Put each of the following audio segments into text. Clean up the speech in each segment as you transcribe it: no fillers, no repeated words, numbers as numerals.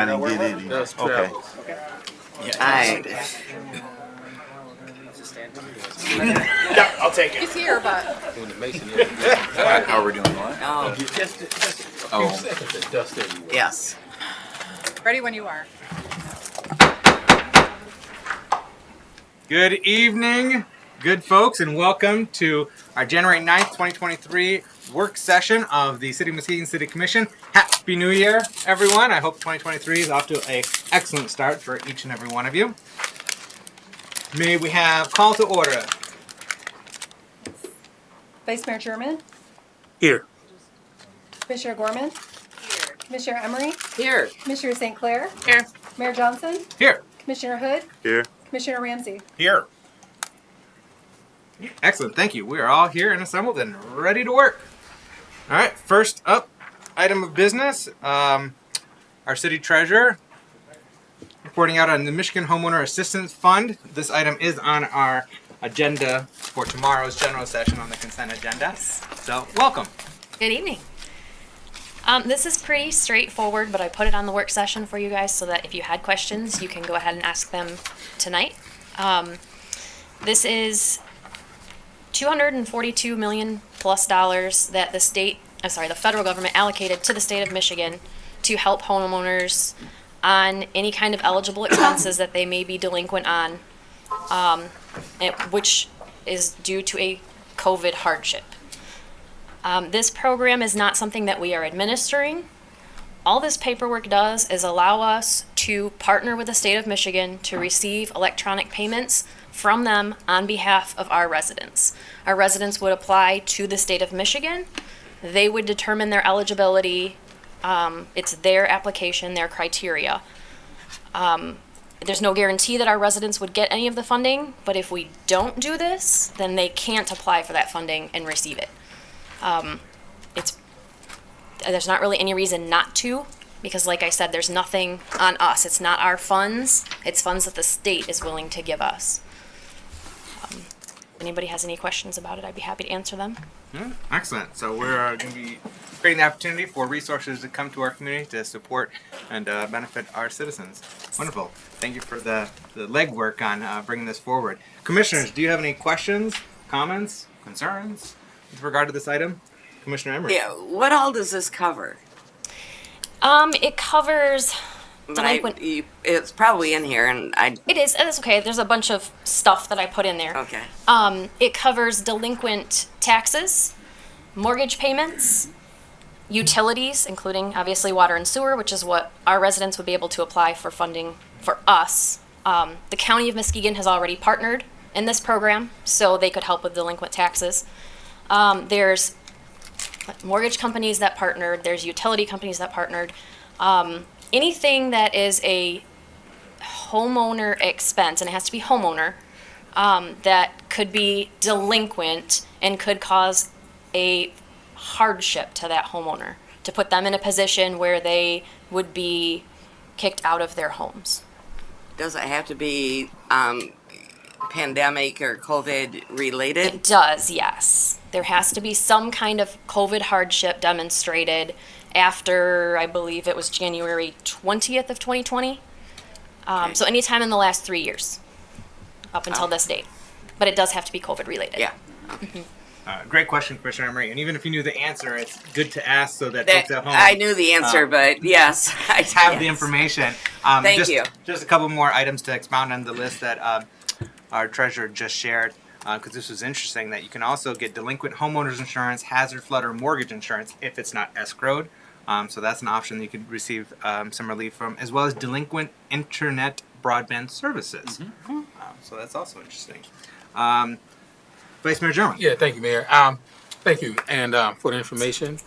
I didn't get any. Does Okay. travels. Alright. Yeah, I'll take it. He's here, but Doing the mason. How are we doing? What? Oh, Just a Oh. few seconds of dust everywhere. yes. ready when you are. Good evening, good folks, and welcome to our January 9th, 2023 work session of the City of Muskegon City Commission. Happy New Year, everyone. I hope 2023 is off to an excellent start for each and every one of you. May we have call to order. Vice Mayor German, Here. Commissioner Gorman, here. Commissioner Emery, Here. Commissioner St. Clair, Here. Mayor Johnson, Here. Commissioner Hood, Here. Commissioner Ramsey. Here. Excellent, thank you. We are all here and assembled and ready to work. All right, first up, item of business, our city treasurer reporting out on the Michigan Homeowner Assistance Fund. This item is on our agenda for tomorrow's general session on the consent agenda. So, welcome. Good evening. This is pretty straightforward, but I put it on the work session for you guys so that if you had questions, you can go ahead and ask them tonight. This is $242 million plus that the federal government allocated to the state of Michigan to help homeowners on any kind of eligible expenses that they may be delinquent on, which is due to a COVID hardship. This program is not something that we are administering. All this paperwork does is allow us to partner with the state of Michigan to receive electronic payments from them on behalf of our residents. Our residents would apply to the state of Michigan. They would determine their eligibility. It's their application, their criteria. There's no guarantee that our residents would get any of the funding, but if we don't do this, then they can't apply for that funding and receive it. There's not really any reason not to, because like I said, there's nothing on us. It's not our funds. It's funds that the state is willing to give us. If anybody has any questions about it, I'd be happy to answer them. Excellent. So we're going to be creating the opportunity for resources to come to our community to support and benefit our citizens. Wonderful. Thank you for the legwork on bringing this forward. Commissioners, do you have any questions, comments, concerns with regard to this item? Commissioner Emery. Yeah, what all does this cover? It covers delinquent. It's probably in here, and It's okay. There's a bunch of stuff that I put in there. okay. It covers delinquent taxes, mortgage payments, utilities, including obviously water and sewer, which is what our residents would be able to apply for funding for us. The County of Muskegon has already partnered in this program, so they could help with delinquent taxes. There's mortgage companies that partnered. There's utility companies that partnered. Anything that is a homeowner expense, and it has to be homeowner, that could be delinquent and could cause a hardship to that homeowner, to put them in a position where they would be kicked out of their homes. Does it have to be pandemic or COVID related? It does, yes. There has to be some kind of COVID hardship demonstrated after, I believe it was January 20th of 2020. Okay. So anytime in the last 3 years, up until this date. But it does have to be COVID related. Yeah. Great question, Commissioner Emery. And even if you knew the answer, it's good to ask so that folks at home I knew the answer, but yes, I have the yes. information. Thank you. Just a couple more items to expound on the list that our treasurer just shared, because this was interesting, that you can also get delinquent homeowners insurance, hazard flood, or mortgage insurance if it's not escrowed. So that's an option that you could receive some relief from, as well as delinquent internet broadband services. So that's also interesting. Vice Mayor German. Yeah, thank you, Mayor. Thank you, and for the information.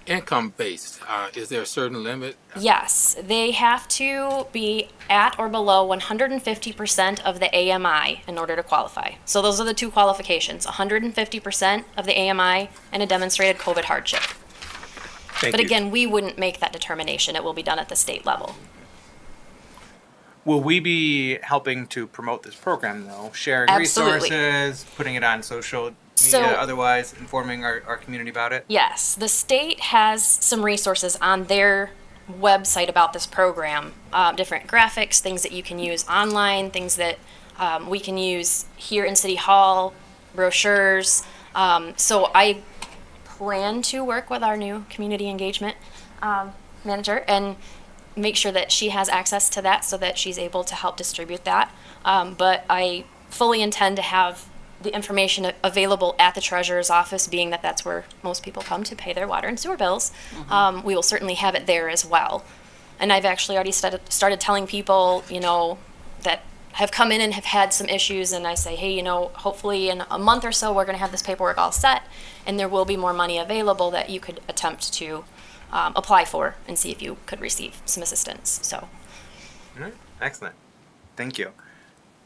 Income based, is there a certain limit? Yes, they have to be at or below 150% of the AMI in order to qualify. So those are the two qualifications, 150% of the AMI and a demonstrated COVID hardship. Thank But you. again, we wouldn't make that determination. It will be done at the state level. Will we be helping to promote this program, though? Sharing Absolutely. resources, putting it on social media, So- otherwise informing our community about it? Yes, the state has some resources on their website about this program, different graphics, things that you can use online, things that we can use here in City Hall, brochures. So I plan to work with our new community engagement manager and make sure that she has access to that so that she's able to help distribute that. But I fully intend to have the information available at the treasurer's office, being that that's where most people come to pay their water and sewer bills. We will certainly have it there as well. And I've actually already started telling people, that have come in and have had some issues, and I say, hey, hopefully in a month or so we're going to have this paperwork all set, and there will be more money available that you could attempt to apply for and see if you could receive some assistance. So, All right. Excellent. Thank you.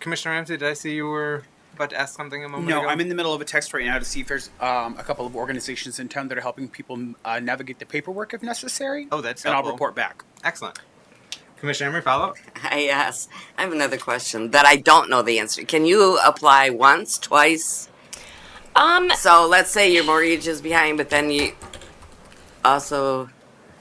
Commissioner Ramsey, did I see you were about to ask something a moment ago? No, I'm in the middle of a text right now to see if there's a couple of organizations in town that are helping people navigate the paperwork if necessary. Oh, that's and I'll helpful. report back. Excellent. Commissioner Emery, follow-up? Yes. I have another question that I don't know the answer. Can you apply once, twice? So let's say your mortgage is behind, but then you also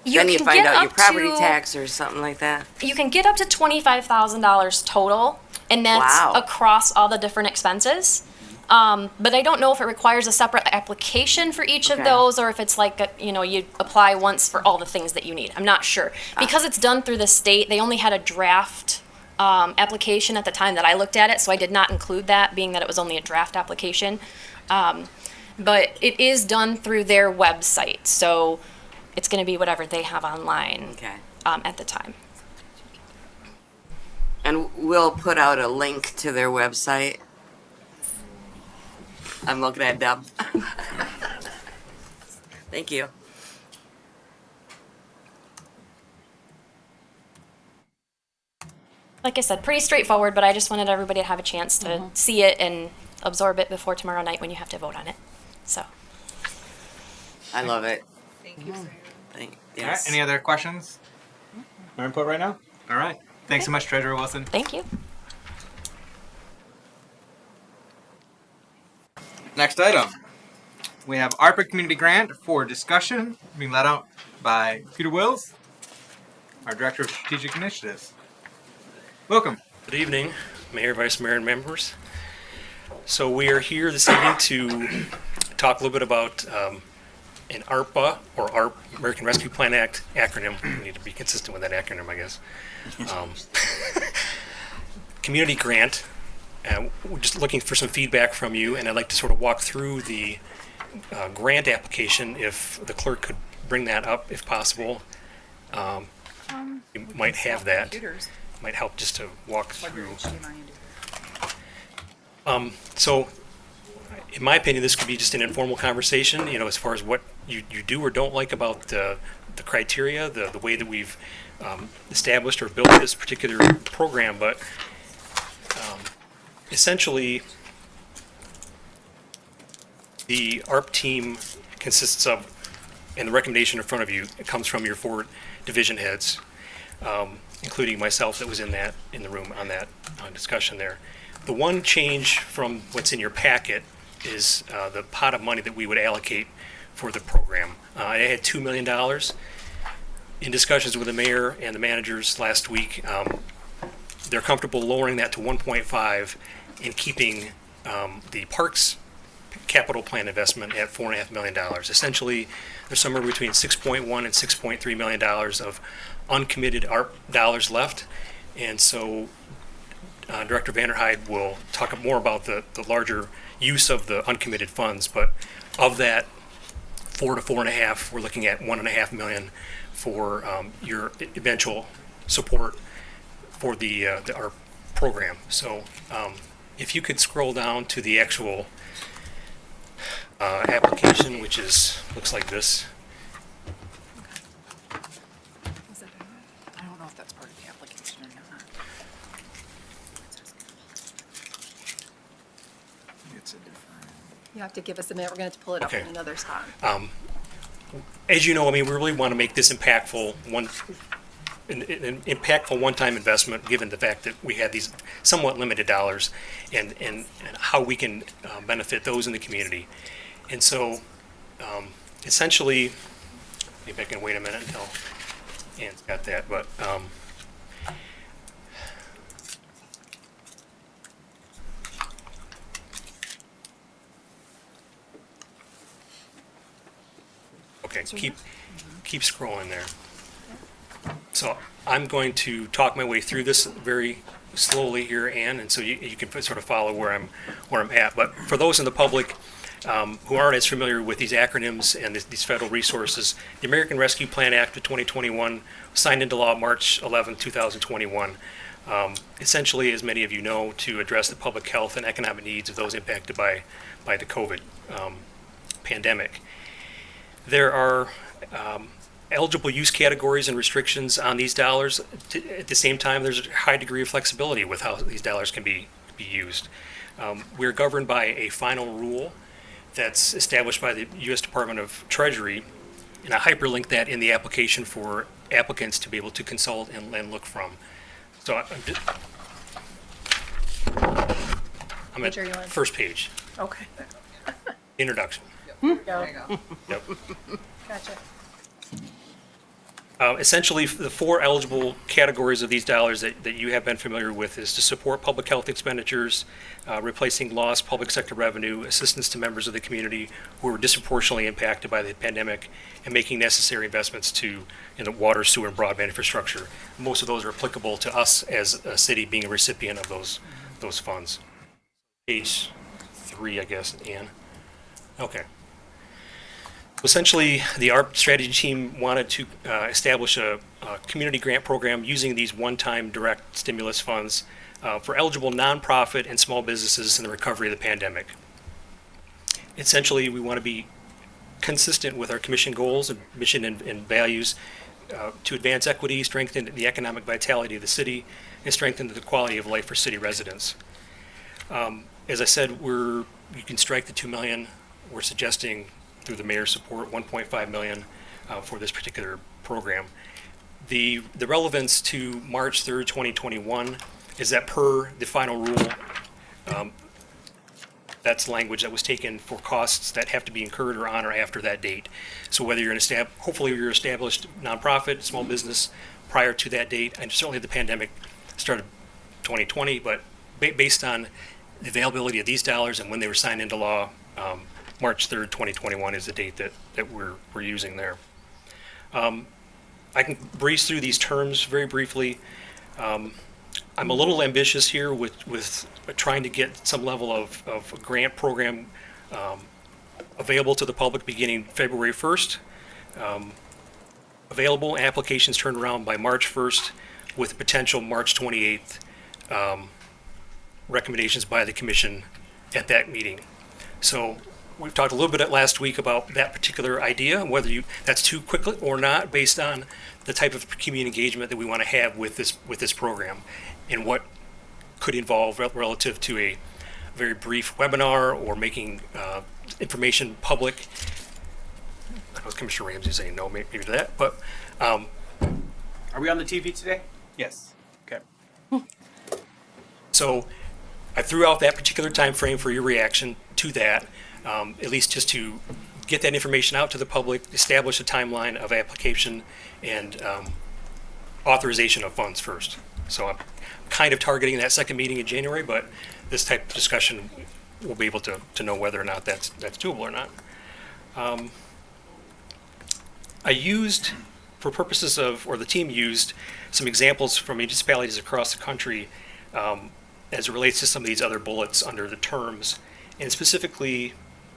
then you can find get out your up property to- tax or something like that. You can get up to $25,000 total, and that's Wow. across all the different expenses. But I don't know if it requires a separate application for each of Okay. those, or if it's like, you apply once for all the things that you need. I'm not sure. Because it's done through the state, they only had a draft application at the time that I looked at it, so I did not include that, being that it was only a draft application. But it is done through their website, so it's going to be whatever they have online Okay. at the time. And we'll put out a link to their website. I'm looking at Deb. Thank you. Like I said, pretty straightforward, but I just wanted everybody to have a chance to see it and absorb it before tomorrow night when you have to vote on it. So, I love it. Thank you, sir. All right. Yes. Any other questions? My input right now? All right. Thanks so much, Treasurer Wilson. thank you. Next item. We have ARPA Community Grant for discussion, being led out by Peter Wills, our Director of Strategic Initiatives. Welcome. Good evening, Mayor, Vice Mayor, and members. So we are here this evening to talk a little bit about an ARPA, or ARP, American Rescue Plan Act acronym. We need to be consistent with that acronym, I guess. Community grant. We're just looking for some feedback from you, and I'd like to sort of walk through the grant application, if the clerk could bring that up, if possible. You might have that. Computers. Might help just to walk Plug your through. HDMI into. So, in my opinion, this could be just an informal conversation, as far as what you do or don't like about the criteria, the way that we've established or built this particular program. But essentially, the ARP team consists of, and the recommendation in front of you, it comes from your 4 division heads, including myself that was in the room on that discussion there. The one change from what's in your packet is the pot of money that we would allocate for the program. I had $2 million. In discussions with the mayor and the managers last week, they're comfortable lowering that to 1.5 and keeping the parks capital plan investment at $4.5 million. Essentially, there's somewhere between $6.1 and $6.3 million of uncommitted ARP dollars left. And so Director Vanderhyde will talk more about the larger use of the uncommitted funds, but of that 4 to 4.5, we're looking at $1.5 million for your eventual support for the ARP program. So if you could scroll down to the actual application, which looks like this. I don't know if that's part of the application or not. It's a different. You have to give us a minute. We're going to pull it up Okay. in another spot. As you know, we really want to make this impactful, an impactful one-time investment, given the fact that we have these somewhat limited dollars, and how we can benefit those in the community. And so, essentially, maybe I can wait a minute until Ann's got that, but, okay, keep scrolling there. So I'm going to talk my way through this very slowly here, Ann, and so you can sort of follow where I'm at. But for those in the public who aren't as familiar with these acronyms and these federal resources, the American Rescue Plan Act of 2021 signed into law March 11, 2021. Essentially, as many of you know, to address the public health and economic needs of those impacted by the COVID pandemic. There are eligible use categories and restrictions on these dollars. At the same time, there's a high degree of flexibility with how these dollars can be used. We're governed by a final rule that's established by the U.S. Department of Treasury, and I hyperlink that in the application for applicants to be able to consult and look from. So I'm at Page are you on? first page, Okay. introduction. Go. Yep. Gotcha. Essentially, the four eligible categories of these dollars that you have been familiar with is to support public health expenditures, replacing lost public sector revenue, assistance to members of the community who were disproportionately impacted by the pandemic, and making necessary investments to water, sewer, and broadband infrastructure. Most of those are applicable to us as a city being a recipient of those funds. Page 3, I guess, Ann. Okay. Essentially, the ARP strategy team wanted to establish a community grant program using these one-time direct stimulus funds for eligible nonprofit and small businesses in the recovery of the pandemic. Essentially, we want to be consistent with our commission goals and mission and values to advance equity, strengthen the economic vitality of the city, and strengthen the quality of life for city residents. As I said, you can strike the $2 million. We're suggesting, through the mayor's support, $1.5 million for this particular program. The relevance to March 3rd, 2021 is that per the final rule, that's language that was taken for costs that have to be incurred or on or after that date. So whether you're hopefully you're established nonprofit, small business prior to that date, and certainly the pandemic started 2020, but based on the availability of these dollars and when they were signed into law, March 3rd, 2021 is the date that we're using there. I can breeze through these terms very briefly. I'm a little ambitious here with trying to get some level of a grant program available to the public beginning February 1st. Available applications turned around by March 1st with potential March 28th recommendations by the commission at that meeting. So we've talked a little bit last week about that particular idea, whether that's too quickly or not, based on the type of community engagement that we want to have with this program, and what could involve relative to a very brief webinar or making information public. I know Commissioner Ramsey saying no, maybe to that, but Are we on the TV today? Yes. Okay. so I threw out that particular time frame for your reaction to that. At least just to get that information out to the public, establish a timeline of application and authorization of funds first. So I'm kind of targeting that second meeting in January, but this type of discussion, we'll be able to know whether or not that's doable or not. I used, for purposes of, or the team used, some examples from municipalities across the country as it relates to some of these other bullets under the terms. And specifically,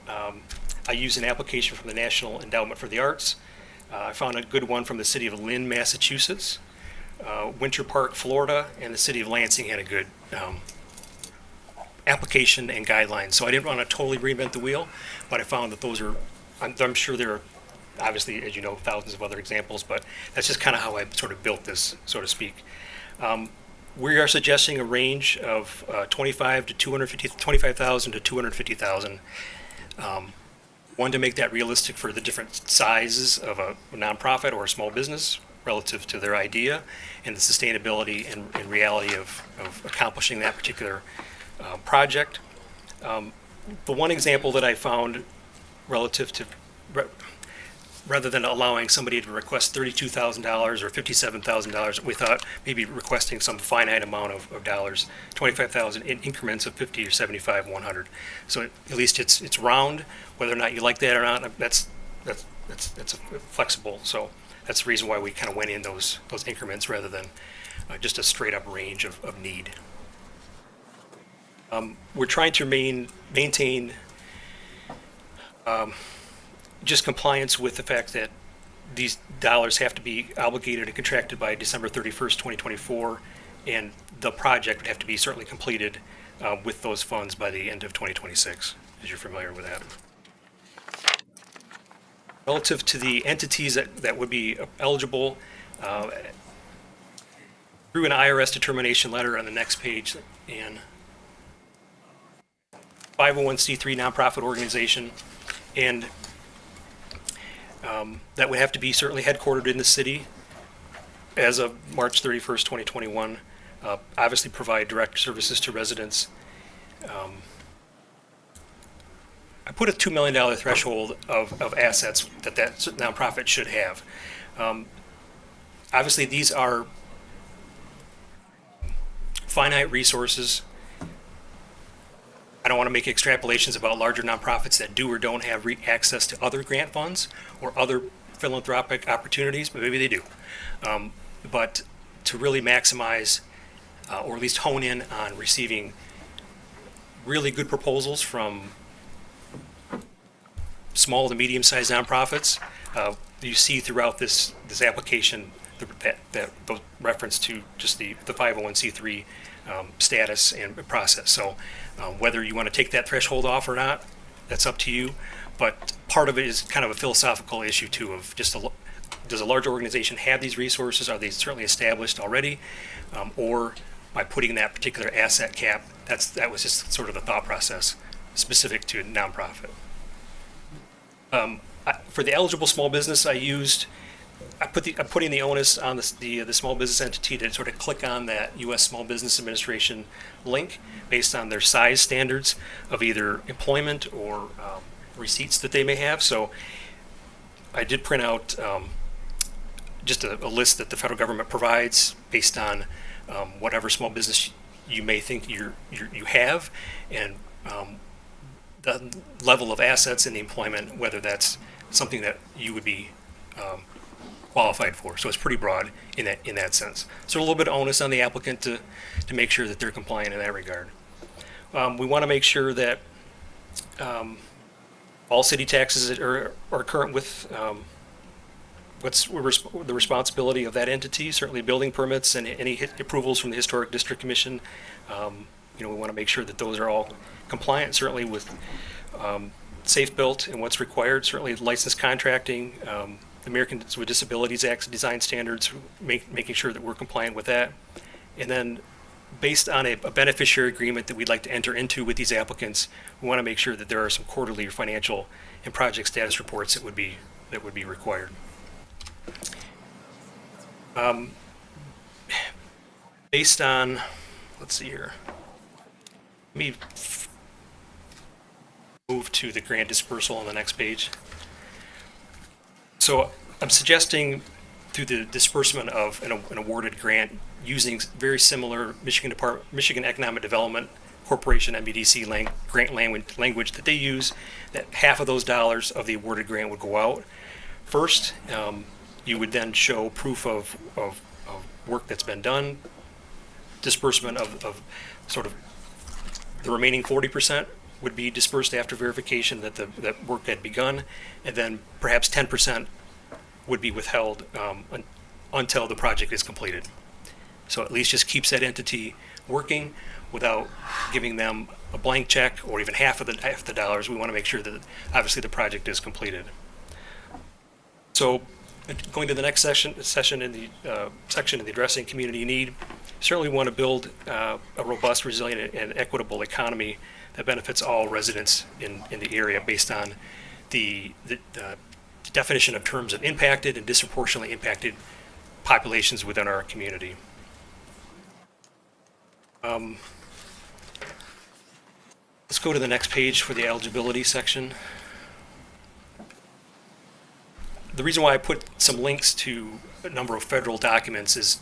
I used an application from the National Endowment for the Arts. I found a good one from the city of Lynn, Massachusetts. Winter Park, Florida, and the city of Lansing had a good application and guidelines. So I didn't want to totally reinvent the wheel, but I found that those are, I'm sure there are, obviously, as you know, thousands of other examples, but that's just kind of how I sort of built this, so to speak. We are suggesting a range of 25,000 to 250,000. One, to make that realistic for the different sizes of a nonprofit or a small business relative to their idea and the sustainability and reality of accomplishing that particular project. The one example that I found relative to rather than allowing somebody to request $32,000 or $57,000, we thought maybe requesting some finite amount of dollars, 25,000 in increments of 50 or 75, 100. So at least it's round. Whether or not you like that or not, that's flexible. So that's the reason why we kind of went in those increments rather than just a straight up range of need. We're trying to maintain just compliance with the fact that these dollars have to be obligated and contracted by December 31st, 2024, and the project would have to be certainly completed with those funds by the end of 2026, as you're familiar with that. Relative to the entities that would be eligible, through an IRS determination letter on the next page, and 501c3 nonprofit organization, and that would have to be certainly headquartered in the city as of March 31st, 2021. Obviously provide direct services to residents. I put a $2 million threshold of assets that nonprofit should have. Obviously, these are finite resources. I don't want to make extrapolations about larger nonprofits that do or don't have access to other grant funds or other philanthropic opportunities, but maybe they do. But to really maximize or at least hone in on receiving really good proposals from small to medium-sized nonprofits, you see throughout this application that reference to just the 501c3 status and process. So whether you want to take that threshold off or not, that's up to you. But part of it is kind of a philosophical issue too, of just does a large organization have these resources? Are they certainly established already? Or by putting that particular asset cap, that was just sort of the thought process specific to a nonprofit. For the eligible small business, I'm putting the onus on the small business entity to sort of click on that U.S. Small Business Administration link based on their size standards of either employment or receipts that they may have. So I did print out just a list that the federal government provides based on whatever small business you may think you have, and the level of assets in the employment, whether that's something that you would be qualified for. So it's pretty broad in that sense. So a little bit of onus on the applicant to make sure that they're compliant in that regard. We want to make sure that all city taxes are current with what's the responsibility of that entity. Certainly building permits and any approvals from the Historic District Commission. We want to make sure that those are all compliant, certainly with Safe Built and what's required, certainly licensed contracting, the Americans with Disabilities Act design standards, making sure that we're compliant with that. And then based on a beneficiary agreement that we'd like to enter into with these applicants, we want to make sure that there are some quarterly financial and project status reports that would be required. Based on, let's see here. Let me move to the grant dispersal on the next page. So I'm suggesting through the disbursement of an awarded grant using very similar Michigan Economic Development Corporation MBDC grant language that they use, that half of those dollars of the awarded grant would go out. First, you would then show proof of work that's been done, disbursement of sort of the remaining 40% would be dispersed after verification that that work had begun, and then perhaps 10% would be withheld until the project is completed. So at least just keeps that entity working without giving them a blank check or even half of the dollars. We want to make sure that obviously the project is completed. So going to the next section in the section in the addressing community need, certainly want to build a robust, resilient, and equitable economy that benefits all residents in the area based on the definition of terms of impacted and disproportionately impacted populations within our community. Let's go to the next page for the eligibility section. the reason why I put some links to a number of federal documents is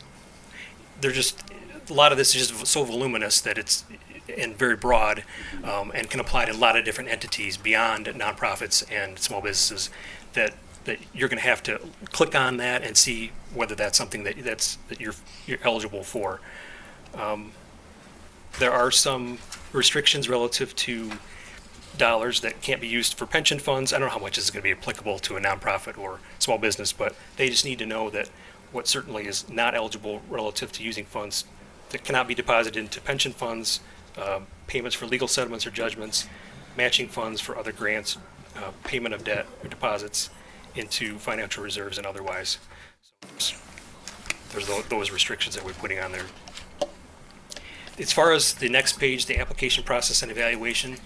they're just, a lot of this is just so voluminous that it's, and very broad, and can apply to a lot of different entities beyond nonprofits and small businesses, that you're going to have to click on that and see whether that's something that you're eligible for. There are some restrictions relative to dollars that can't be used for pension funds. I don't know how much this is going to be applicable to a nonprofit or small business, but they just need to know that what certainly is not eligible relative to using funds that cannot be deposited into pension funds, payments for legal settlements or judgments, matching funds for other grants, payment of debt or deposits into financial reserves and otherwise. So there's those restrictions that we're putting on there. As far as the next page, the application process and evaluation.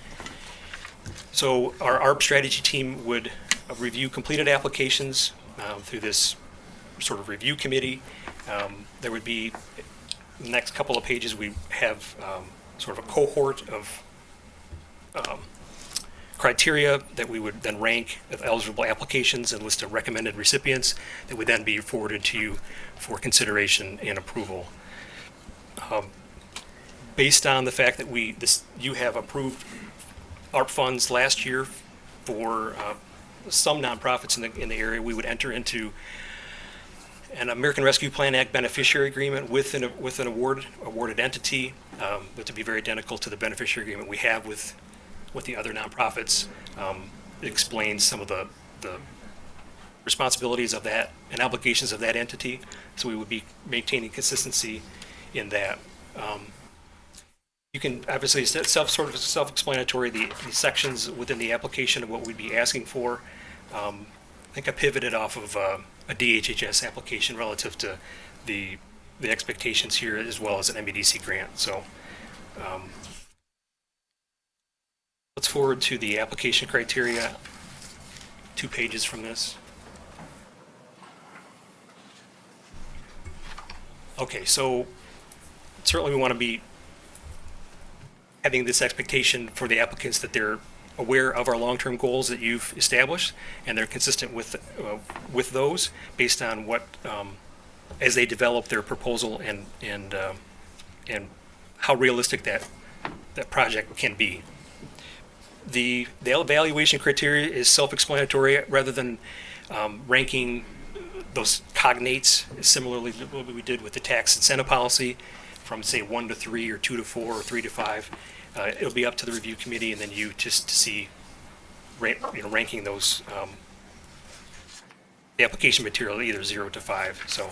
So our ARP strategy team would review completed applications through this sort of review committee. There would be, the next couple of pages, we have sort of a cohort of criteria that we would then rank of eligible applications and list of recommended recipients that would then be forwarded to you for consideration and approval. Based on the fact that you have approved ARP funds last year for some nonprofits in the area, we would enter into an American Rescue Plan Act beneficiary agreement with an awarded entity, but to be very identical to the beneficiary agreement we have with the other nonprofits. It explains some of the responsibilities of that and obligations of that entity, so we would be maintaining consistency in that. You can, obviously, it's sort of self-explanatory, the sections within the application of what we'd be asking for. I think I pivoted off of a DHHS application relative to the expectations here, as well as an MEDC grant. So let's forward to the application criteria, 2 pages from this. Okay, so certainly we want to be having this expectation for the applicants that they're aware of our long-term goals that you've established, and they're consistent with those based on what, as they develop their proposal and how realistic that project can be. The evaluation criteria is self-explanatory, rather than ranking those cognates similarly to what we did with the tax incentive policy from, say, 1 to 3 or 2 to 4 or 3 to 5. It'll be up to the review committee and then you just to see, ranking those, the application material either 0 to 5. So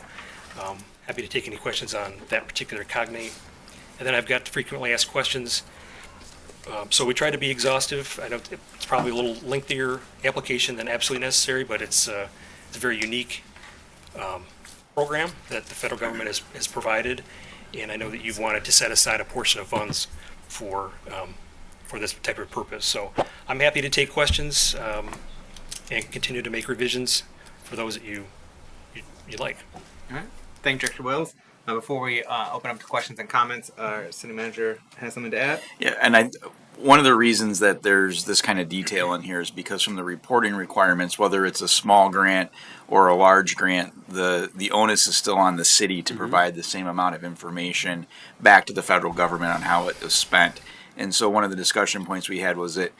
happy to take any questions on that particular cognate. And then I've got frequently asked questions. So we try to be exhaustive. I know it's probably a little lengthier application than absolutely necessary, but it's a very unique program that the federal government has provided. And I know that you've wanted to set aside a portion of funds for this type of purpose. So I'm happy to take questions and continue to make revisions for those that you like. All right. Thank you, Director Wills. Before we open up to questions and comments, our city manager has something to add. Yeah, and one of the reasons that there's this kind of detail in here is because from the reporting requirements, whether it's a small grant or a large grant, the onus is still on the city to provide the same amount of information back to the federal government on how it was spent. And so one of the discussion points we had was that,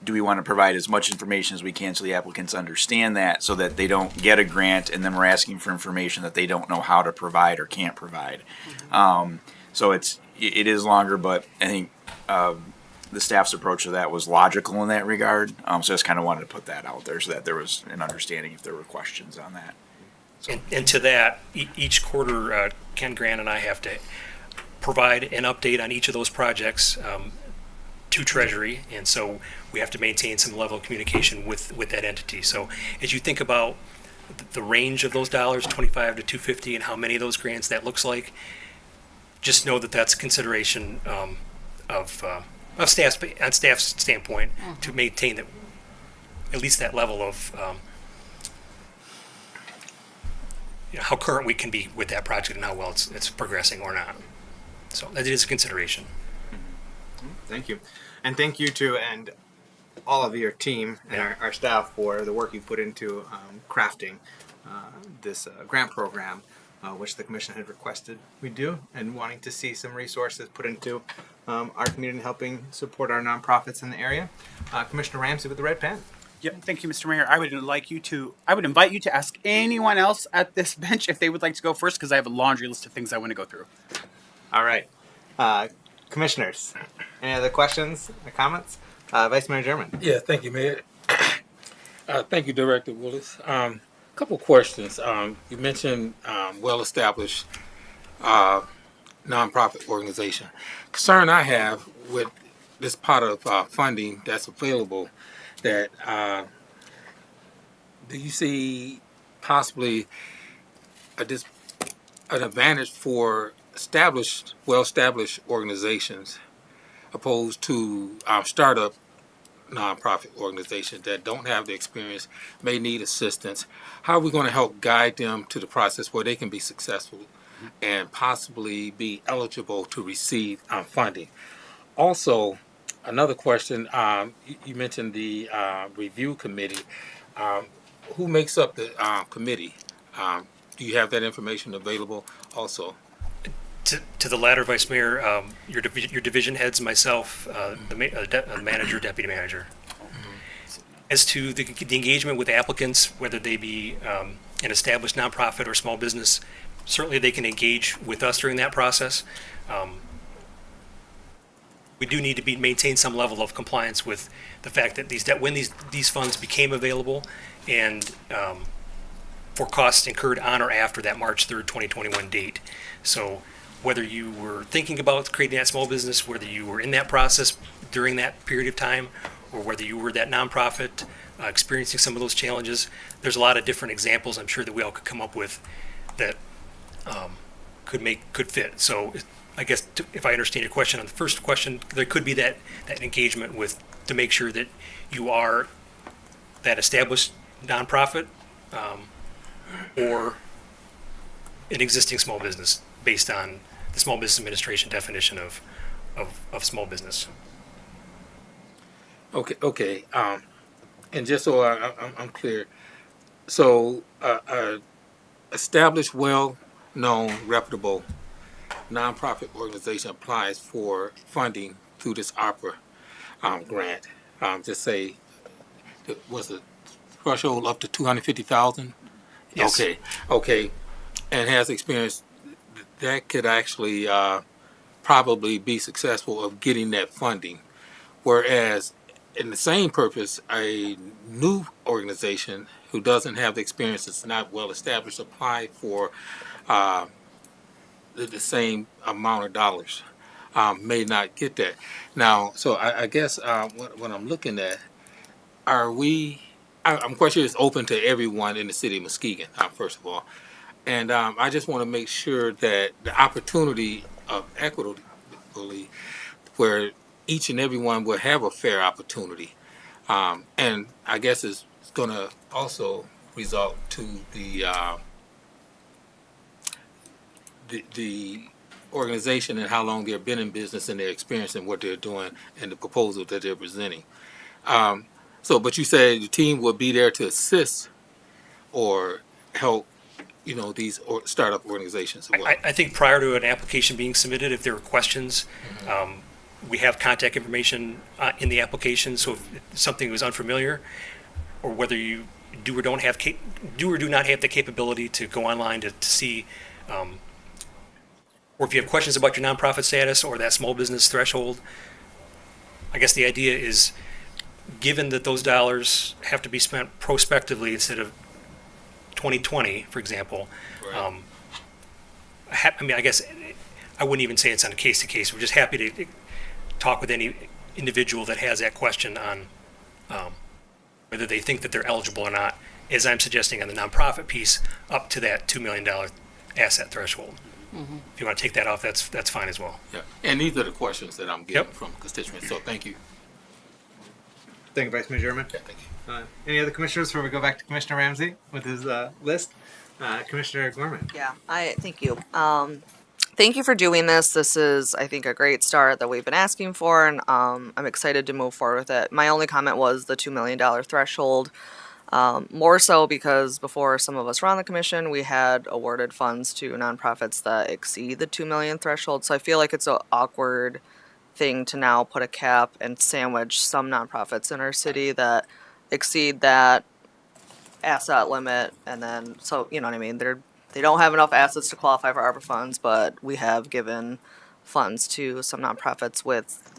do we want to provide as much information as we can so the applicants understand that, so that they don't get a grant and then we're asking for information that they don't know how to provide or can't provide. So it is longer, but I think the staff's approach to that was logical in that regard. So I just kind of wanted to put that out there so that there was an understanding if there were questions on that. And to that, each quarter, Ken Grant and I have to provide an update on each of those projects to Treasury, and so we have to maintain some level of communication with that entity. So as you think about the range of those dollars, 25 to 250, and how many of those grants that looks like, just know that that's a consideration of staff's standpoint to maintain that, at least that level of how current we can be with that project and how well it's progressing or not. So that is a consideration. Thank you. And thank you to, and all of your team and our staff for the work you put into crafting this grant program, which the commission had requested we do, and wanting to see some resources put into our community, helping support our nonprofits in the area. Commissioner Ramsey with the red pen. Yep. Thank you, Mr. Mayor. I would invite you to ask anyone else at this bench if they would like to go first, because I have a laundry list of things I want to go through. All right. Commissioners, any other questions or comments? Vice Mayor German. Yeah, thank you, Mayor. Thank you, Director Willis. Couple questions. You mentioned well-established nonprofit organization. Concern I have with this pot of funding that's available, that do you see possibly an advantage for well-established organizations opposed to startup nonprofit organizations that don't have the experience, may need assistance? How are we going to help guide them to the process where they can be successful and possibly be eligible to receive funding? Also, another question, you mentioned the review committee. Who makes up the committee? Do you have that information available also? To the latter, Vice Mayor, your division heads, myself, the manager, deputy manager. As to the engagement with applicants, whether they be an established nonprofit or small business, certainly they can engage with us during that process. We do need to maintain some level of compliance with the fact that when these funds became available, and for costs incurred on or after that March 3rd, 2021 date. So whether you were thinking about creating that small business, whether you were in that process during that period of time, or whether you were that nonprofit experiencing some of those challenges, there's a lot of different examples I'm sure that we all could come up with that could fit. So I guess if I understand your question on the first question, there could be that engagement to make sure that you are that established nonprofit or an existing small business based on the Small Business Administration definition of small business. Okay. And just so I'm clear, so established, well-known, reputable nonprofit organization applies for funding through this ARPA grant. Just say, was the threshold up to 250,000? Yes. Okay, and has experience that could actually probably be successful of getting that funding. Whereas in the same purpose, a new organization who doesn't have the experience, that's not well established, apply for the same amount of dollars, may not get that. Now, so I guess what I'm looking at, I'm quite sure it's open to everyone in the city of Muskegon, first of all. And I just want to make sure that the opportunity of equitably, where each and every one will have a fair opportunity. And I guess it's going to also result to the organization and how long they've been in business and their experience and what they're doing and the proposal that they're presenting. But you said the team will be there to assist or help, these startup organizations as well. I think prior to an application being submitted, if there were questions, we have contact information in the application. So if something was unfamiliar, or whether you do or do not have the capability to go online to see, or if you have questions about your nonprofit status or that small business threshold, I guess the idea is, given that those dollars have to be spent prospectively instead of 2020, for example, Right. I guess I wouldn't even say it's on a case-to-case. We're just happy to talk with any individual that has that question on whether they think that they're eligible or not, as I'm suggesting on the nonprofit piece, up to that $2 million asset threshold. Mm-hmm. If you want to take that off, that's fine as well. Yeah, and these are the questions that I'm getting Yep. from constituents, so thank you. Thank you, Vice Mayor German. Yeah, thank you. Any other commissioners before we go back to Commissioner Ramsey with his list? Commissioner Gorman. Yeah, thank you. thank you for doing this. This is, I think, a great start that we've been asking for, and I'm excited to move forward with it. My only comment was the $2 million threshold. More so because before some of us were on the commission, we had awarded funds to nonprofits that exceed the 2 million threshold. So I feel like it's an awkward thing to now put a cap and sandwich some nonprofits in our city that exceed that asset limit, and then so you know what I mean. They don't have enough assets to qualify for ARPA funds, but we have given funds to some nonprofits with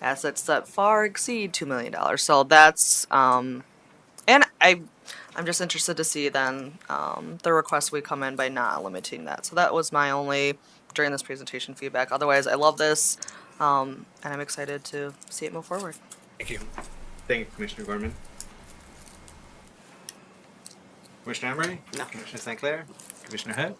assets that far exceed $2 million. So that's and I'm just interested to see then the requests we come in by not limiting that. So that was my only during this presentation feedback. Otherwise, I love this, and I'm excited to see it move forward. Thank you. Thank you, Commissioner Gorman. Commissioner Emery? No. Commissioner St. Clair? Commissioner Hood?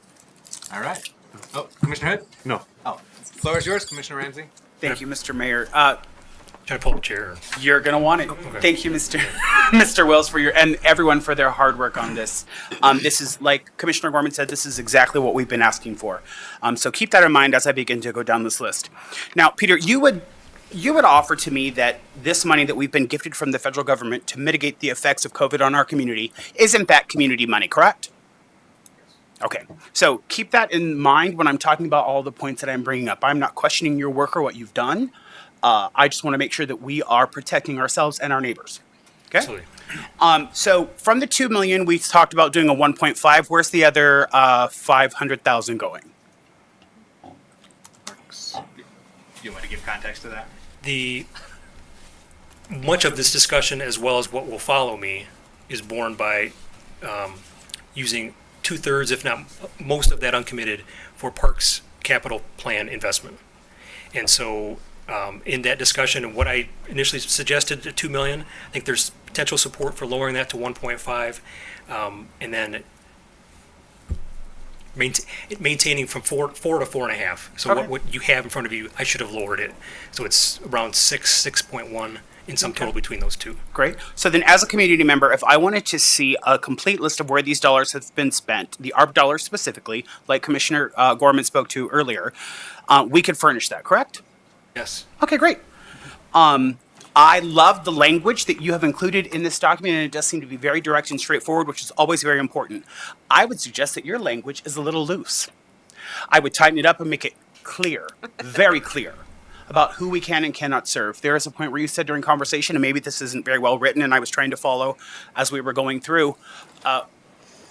All right. Oh, Commissioner Hood? No. Oh, floor is yours, Commissioner Ramsey. Thank you, Mr. Mayor. Try to pull up a chair. You're gonna want it. Thank you, Mr. Mr. Wells, for your and everyone for their hard work on this. This is, like Commissioner Gorman said, this is exactly what we've been asking for. So keep that in mind as I begin to go down this list. Now, Peter, you would offer to me that this money that we've been gifted from the federal government to mitigate the effects of COVID on our community is in fact community money, correct? Okay, so keep that in mind when I'm talking about all the points that I'm bringing up. I'm not questioning your work or what you've done. I just want to make sure that we are protecting ourselves and our neighbors. Okay. Absolutely. So from the 2 million, we talked about doing a 1.5. Where's the other 500,000 going? You want to give context to that? Much of this discussion, as well as what will follow me, is borne by using 2/3, if not most of that uncommitted, for Parks capital plan investment. And so in that discussion, and what I initially suggested, the 2 million, I think there's potential support for lowering that to 1.5, and then maintaining from 4 to 4.5. So Okay. what you have in front of you, I should have lowered it. So it's around 6.1 in sum total between those two. Great. So then as a community member, if I wanted to see a complete list of where these dollars have been spent, the ARP dollars specifically, like Commissioner Gorman spoke to earlier, we could furnish that, correct? Yes. Okay, great. I love the language that you have included in this document, and it does seem to be very direct and straightforward, which is always very important. I would suggest that your language is a little loose. I would tighten it up and make it clear, very clear, about who we can and cannot serve. There is a point where you said during conversation, and maybe this isn't very well written, and I was trying to follow as we were going through,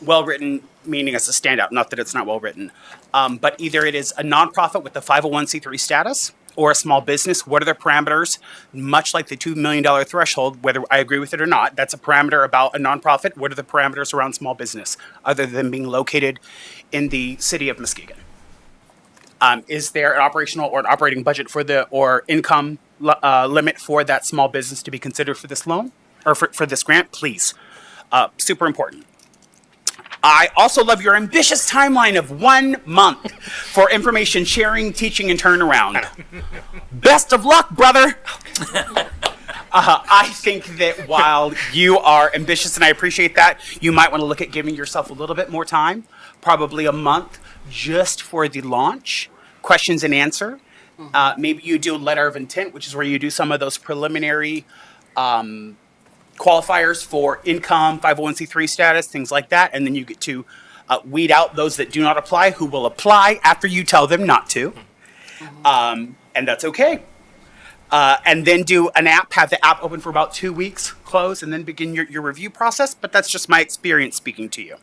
well written meaning as a standout, not that it's not well written, but either it is a nonprofit with a 501c3 status, or a small business. What are the parameters? Much like the $2 million threshold, whether I agree with it or not, that's a parameter about a nonprofit. What are the parameters around small business, other than being located in the city of Muskegon? Is there an operational or an operating budget for or income limit for that small business to be considered for this loan or for this grant? Please, super important. I also love your ambitious timeline of 1 month for information sharing, teaching, and turnaround. Best of luck, brother. I think that while you are ambitious, and I appreciate that, you might want to look at giving yourself a little bit more time, probably a month, just for the launch, questions and answer. Maybe you do a letter of intent, which is where you do some of those preliminary qualifiers for income, 501c3 status, things like that, and then you get to weed out those that do not apply, who will apply after you tell them not to, and that's okay. And then do an app, have the app open for about 2 weeks, close, and then begin your review process, but that's just my experience speaking to you.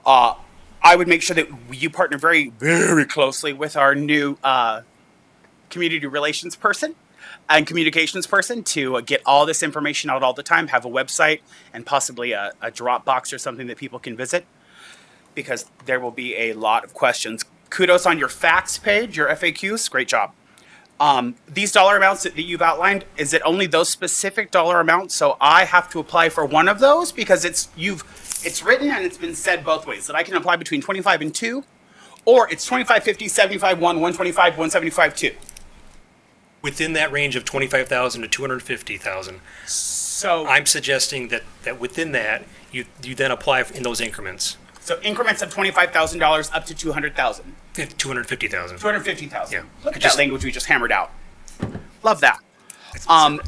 I would make sure that you partner very, very closely with our new community relations person and communications person to get all this information out all the time, have a website and possibly a Dropbox or something that people can visit, because there will be a lot of questions. Kudos on your facts page, your FAQs, great job. These dollar amounts that you've outlined, is it only those specific dollar amounts? So I have to apply for one of those because it's written and it's been said both ways that I can apply between 25 and 2, or it's 25, 50, 75, 1, 125, 175, 2. Within that range of 25,000 to 250,000. So I'm suggesting that within that, you then apply in those increments. So increments of $25,000 up to $200,000. 250,000. 250,000. Yeah. Look at Just- that language we just hammered out. Love that. That's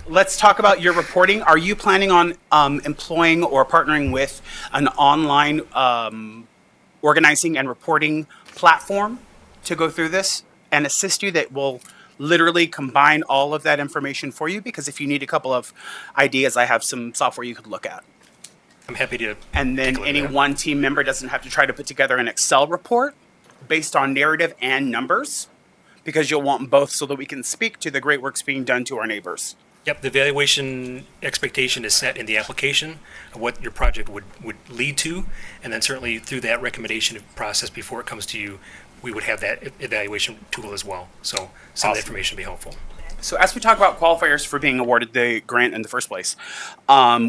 Let's talk about your reporting. Are you planning on employing or partnering with an online organizing and reporting platform to go through this and assist you that will literally combine all of that information for you? Because if you need a couple of ideas, I have some software you could look at. I'm happy to. And then take a look any at that. one team member doesn't have to try to put together an Excel report based on narrative and numbers, because you'll want both so that we can speak to the great works being done to our neighbors. Yep, the valuation expectation is set in the application of what your project would lead to, and then certainly through that recommendation process before it comes to you, we would have that evaluation tool as well. So some of Awesome. the information would be helpful. So as we talk about qualifiers for being awarded the grant in the first place,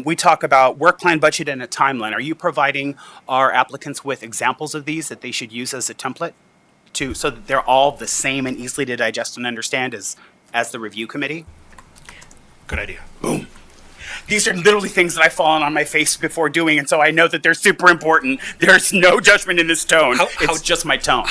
we talk about work plan, budget, and a timeline. Are you providing our applicants with examples of these that they should use as a template so that they're all the same and easily to digest and understand as the review committee? Good idea. These are literally things that I've fallen on my face before doing, and so I know that they're super important. There's no judgment in this tone. It's just my tone.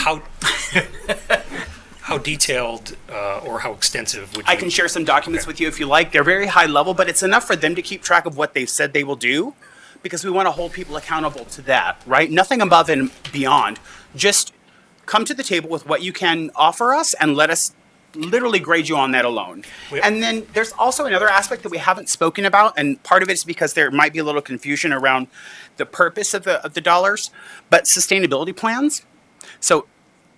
How detailed or how extensive would you? I can share some documents Okay. with you if you like. They're very high level, but it's enough for them to keep track of what they've said they will do, because we want to hold people accountable to that, right? Nothing above and beyond. Just come to the table with what you can offer us and let us literally grade you on that alone. And then there's also another aspect that we haven't spoken about, and part of it is because there might be a little confusion around the purpose of the dollars, but sustainability plans. So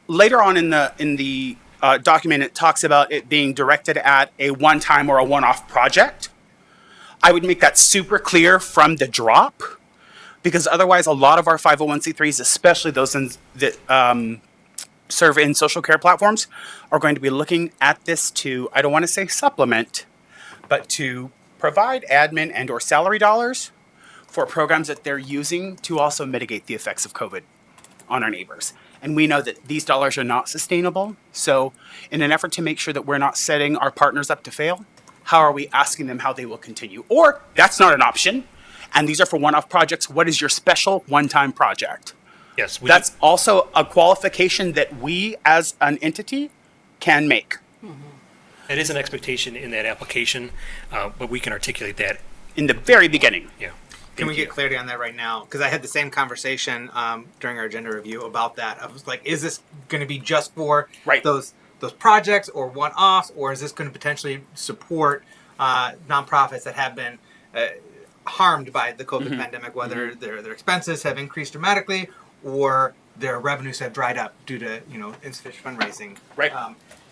later on in the document, it talks about it being directed at a one-time or a one-off project. I would make that super clear from the drop, because otherwise a lot of our 501c3s, especially those that serve in social care platforms, are going to be looking at this to, I don't want to say supplement, but to provide admin and or salary dollars for programs that they're using to also mitigate the effects of COVID on our neighbors. And we know that these dollars are not sustainable. So in an effort to make sure that we're not setting our partners up to fail, how are we asking them how they will continue? Or that's not an option, and these are for one-off projects. What is your special one-time project? Yes, That's also a qualification that we as an entity can make That is an expectation in that application, but we can articulate that. in the very beginning. Yeah. Can we Thank you. get clarity on that right now? Because I had the same conversation during our agenda review about that. I was like, is this going to be just for Right. those projects or one-offs, or is this going to potentially support nonprofits that have been harmed by the COVID pandemic, whether their expenses have increased dramatically or their revenues have dried up due to insufficient fundraising? Right.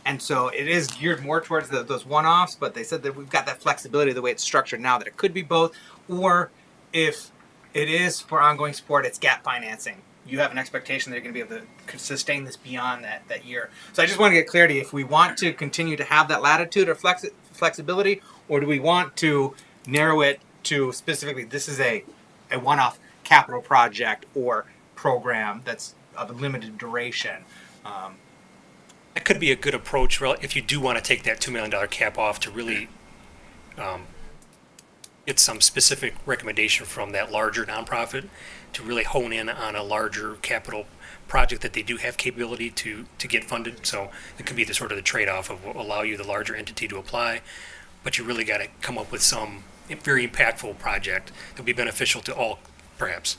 And so it is geared more towards those one-offs, but they said that we've got that flexibility the way it's structured now, that it could be both, or if it is for ongoing support, it's gap financing. You have an expectation that you're going to be able to sustain this beyond that year. So I just want to get clarity if we want to continue to have that latitude or flexibility, or do we want to narrow it to specifically this is a one-off capital project or program that's of a limited duration. That could be a good approach if you do want to take that $2 million cap off to really get some specific recommendation from that larger nonprofit to really hone in on a larger capital project that they do have capability to get funded. So it could be the sort of the trade-off of allow you, the larger entity, to apply, but you really got to come up with some very impactful project that would be beneficial to all, perhaps.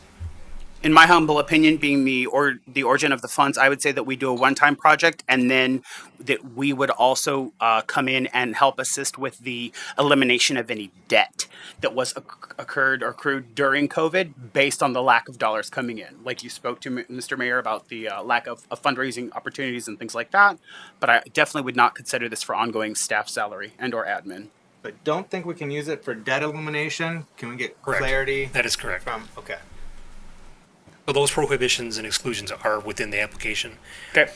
In my humble opinion, being the origin of the funds, I would say that we do a one-time project, and then that we would also come in and help assist with the elimination of any debt that was occurred or accrued during COVID based on the lack of dollars coming in. Like you spoke to Mr. Mayor about the lack of fundraising opportunities and things like that, but I definitely would not consider this for ongoing staff salary and or admin. But don't think we can use it for debt elimination. Can we get Correct. clarity That is correct. from? Okay. So those prohibitions and exclusions are within the application. Okay.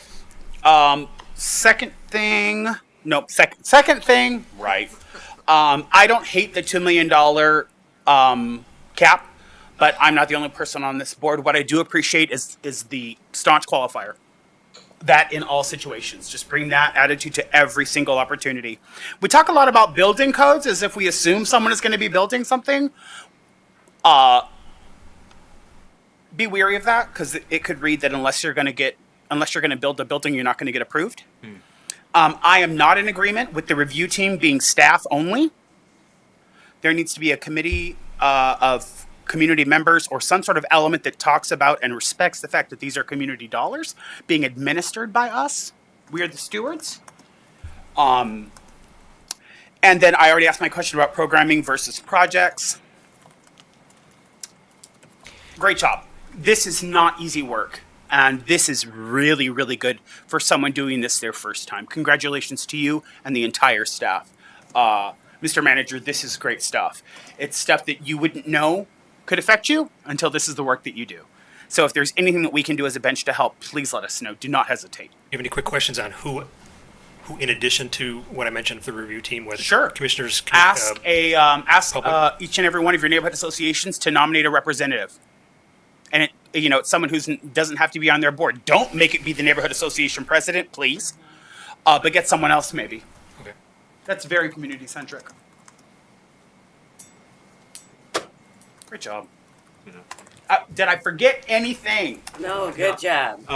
Second thing, right. I don't hate the $2 million cap, but I'm not the only person on this board. What I do appreciate is the staunch qualifier. That in all situations, just bring that attitude to every single opportunity. We talk a lot about building codes as if we assume someone is going to be building something. Be wary of that because it could read that unless you're going to build a building, you're not going to get approved. I am not in agreement with the review team being staff only. There needs to be a committee of community members or some sort of element that talks about and respects the fact that these are community dollars being administered by us. We are the stewards. And then I already asked my question about programming versus projects. Great job. This is not easy work. And this is really, really good for someone doing this their first time. Congratulations to you and the entire staff. Mr. Manager, this is great stuff. It's stuff that you wouldn't know could affect you until this is the work that you do. So if there's anything that we can do as a bench to help, please let us know. Do not hesitate. You have any quick questions on who in addition to what I mentioned for the review team, whether Sure. commissioners can, Ask public? each and every one of your neighborhood associations to nominate a representative. And it's someone who doesn't have to be on their board. Don't make it be the neighborhood association president, please. But get someone else maybe. Okay. That's very community centric. Great job. Did I forget anything? No, good job.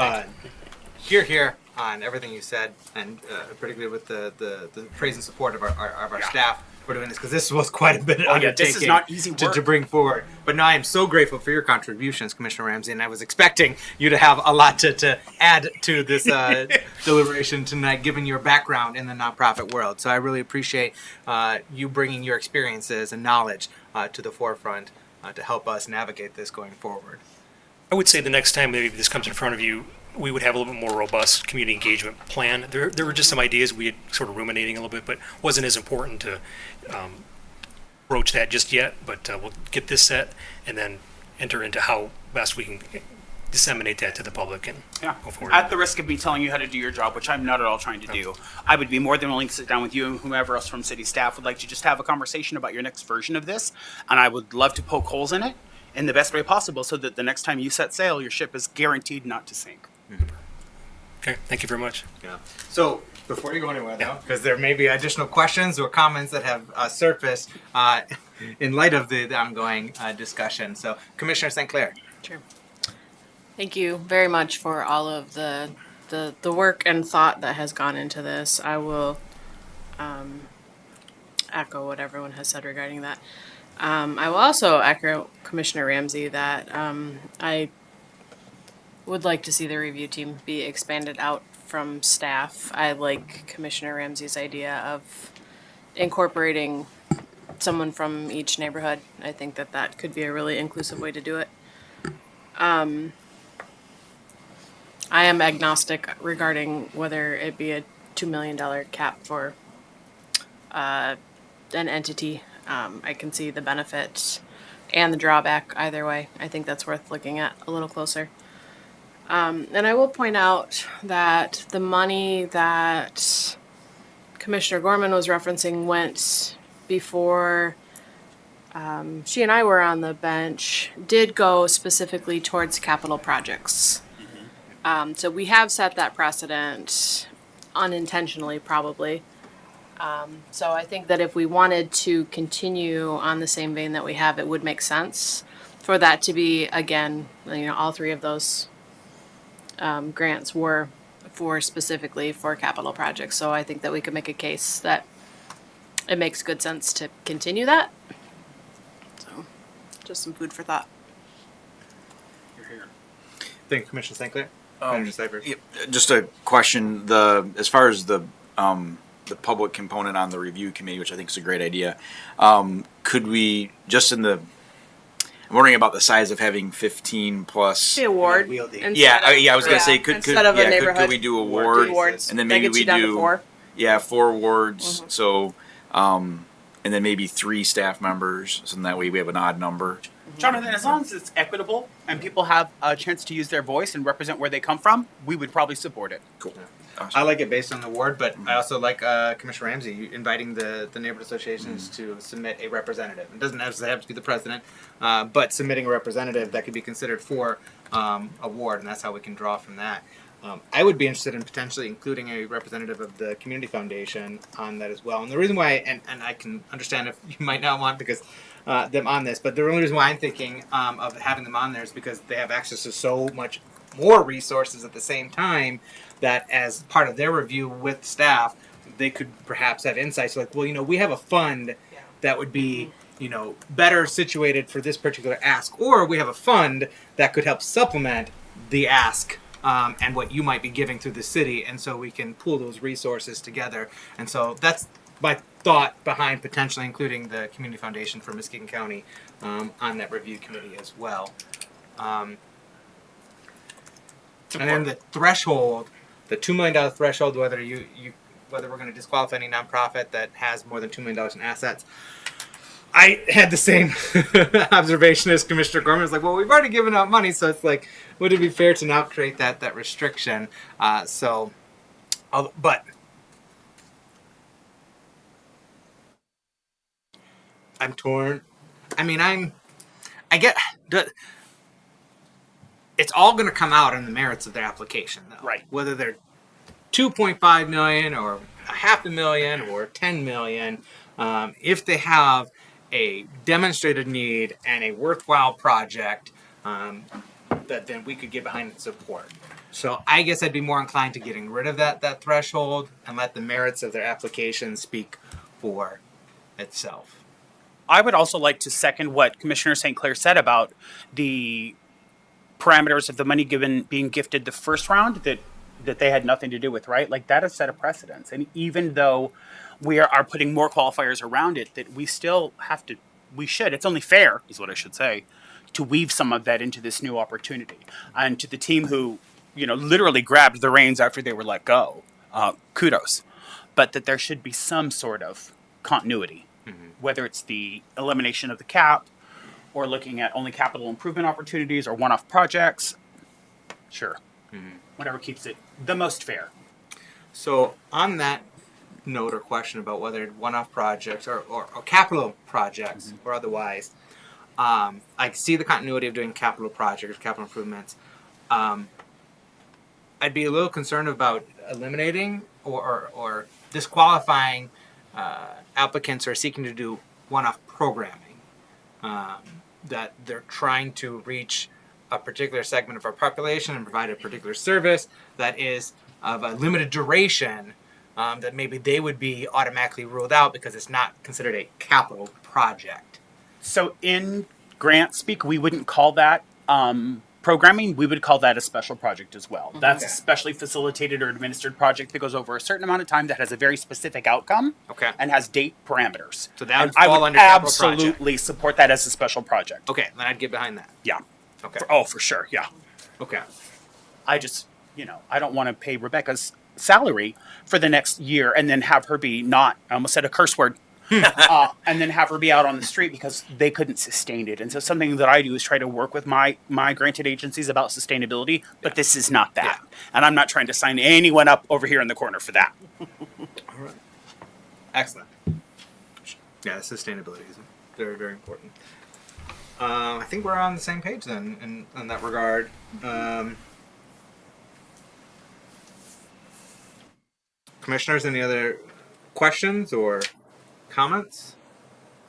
Here on everything you said, and particularly with the praise and support of our staff for doing this, because this was quite a bit of undertaking. This is not easy work. To bring forward. But no, I am so grateful for your contributions, Commissioner Ramsey, and I was expecting you to have a lot to add to this deliberation tonight, given your background in the nonprofit world. So I really appreciate you bringing your experiences and knowledge to the forefront to help us navigate this going forward. I would say the next time maybe this comes in front of you, we would have a little bit more robust community engagement plan. There were just some ideas we had sort of ruminating a little bit, but wasn't as important to broach that just yet. But we'll get this set and then enter into how best we can disseminate that to the public and go forward. At the risk of me telling you how to do your job, which I'm not at all trying to do, I would be more than willing to sit down with you and whomever else from city staff would like to just have a conversation about your next version of this. And I would love to poke holes in it in the best way possible so that the next time you set sail, your ship is guaranteed not to sink. Okay, thank you very much. Yeah. So before you go anywhere, though, because there may be additional questions or comments that have surfaced in light of the ongoing discussion. So, Commissioner St. Clair. Sure. Thank you very much for all of the work and thought that has gone into this. I will echo what everyone has said regarding that. I will also echo Commissioner Ramsey that I would like to see the review team be expanded out from staff. I like Commissioner Ramsey's idea of incorporating someone from each neighborhood. I think that could be a really inclusive way to do it. I am agnostic regarding whether it be a $2 million cap for an entity. I can see the benefits and the drawback either way. I think that's worth looking at a little closer. And I will point out that the money that Commissioner Gorman was referencing went before she and I were on the bench, did go specifically towards capital projects. So we have set that precedent unintentionally, probably. So I think that if we wanted to continue on the same vein that we have, it would make sense for that to be, again, all three of those grants were specifically for capital projects. So I think that we could make a case that it makes good sense to continue that. So just some food for thought. You're here. Thank you, Commissioner St. Clair. Manager Cyphers. Just a question. As far as the public component on the review committee, which I think is a great idea, could we just I'm wondering about the size of having 15 plus. The award. I was gonna say could we do awards and then maybe we do 4 awards. Mm-hmm. So and then maybe 3 staff members, so that way we have an odd number. Jonathan, as long as it's equitable and people have a chance to use their voice and represent where they come from, we would probably support it. Cool. Awesome. I like it based on the award, but I also like Commissioner Ramsey inviting the neighborhood associations to submit a representative. It doesn't necessarily have to be the president, but submitting a representative that could be considered for award, and that's how we can draw from that. I would be interested in potentially including a representative of the community foundation on that as well. And the reason why, and I can understand if you might not want, because them on this. But the only reason why I'm thinking of having them on there is because they have access to so much more resources at the same time that as part of their review with staff, they could perhaps have insights like, well, we have a fund that would be, better situated for this particular ask, or we have a fund that could help supplement the ask and what you might be giving through the city, and so we can pool those resources together. And so that's my thought behind potentially including the Community Foundation for Muskegon County on that review committee as well. And then the threshold, the $2 million threshold, whether whether we're going to disqualify any nonprofit that has more than $2 million in assets. I had the same observation as Commissioner Gorman. It's like, well, we've already given out money, so it's like, would it be fair to now create that restriction? But I'm torn. I mean, I get it's all going to come out in the merits of their application, though. Right. Whether they're 2.5 million or $500,000 or 10 million, if they have a demonstrated need and a worthwhile project, that then we could get behind and support. So I guess I'd be more inclined to getting rid of that threshold and let the merits of their application speak for itself. I would also like to second what Commissioner St. Clair said about the parameters of the money being gifted the first round that they had nothing to do with, right? Like, that has set a precedence. And even though we are putting more qualifiers around it, that we still have to, it's only fair, is what I should say, to weave some of that into this new opportunity. And to the team who, literally grabbed the reins after they were let go, kudos. But that there should be some sort of continuity, whether it's the elimination of the cap or looking at only capital improvement opportunities or one-off projects. Sure. Whatever keeps it the most fair. So on that note or question about whether one-off projects or capital projects or otherwise, I see the continuity of doing capital projects, capital improvements. I'd be a little concerned about eliminating or disqualifying applicants who are seeking to do one-off programming. That they're trying to reach a particular segment of our population and provide a particular service that is of a limited duration, that maybe they would be automatically ruled out because it's not considered a capital project. So in grant speak, we wouldn't call that programming. We would call that a special project as well. That's a specially facilitated or administered project that goes over a certain amount of time, that has a very specific outcome, and has date parameters. So that would I fall would under capital project. absolutely support that as a special project. Okay, then I'd get behind that. Yeah. Okay. For sure. Yeah. Okay. I just, I don't want to pay Rebecca's salary for the next year and then have her be I almost said a curse word, and then have her be out on the street because they couldn't sustain it. And so something that I do is try to work with my granted agencies about sustainability, but this is not that. Yeah. And I'm not trying to sign anyone up over here in the corner for that. All right. Excellent. Yeah, sustainability is very, very important. I think we're on the same page then in that regard. Commissioners, any other questions or comments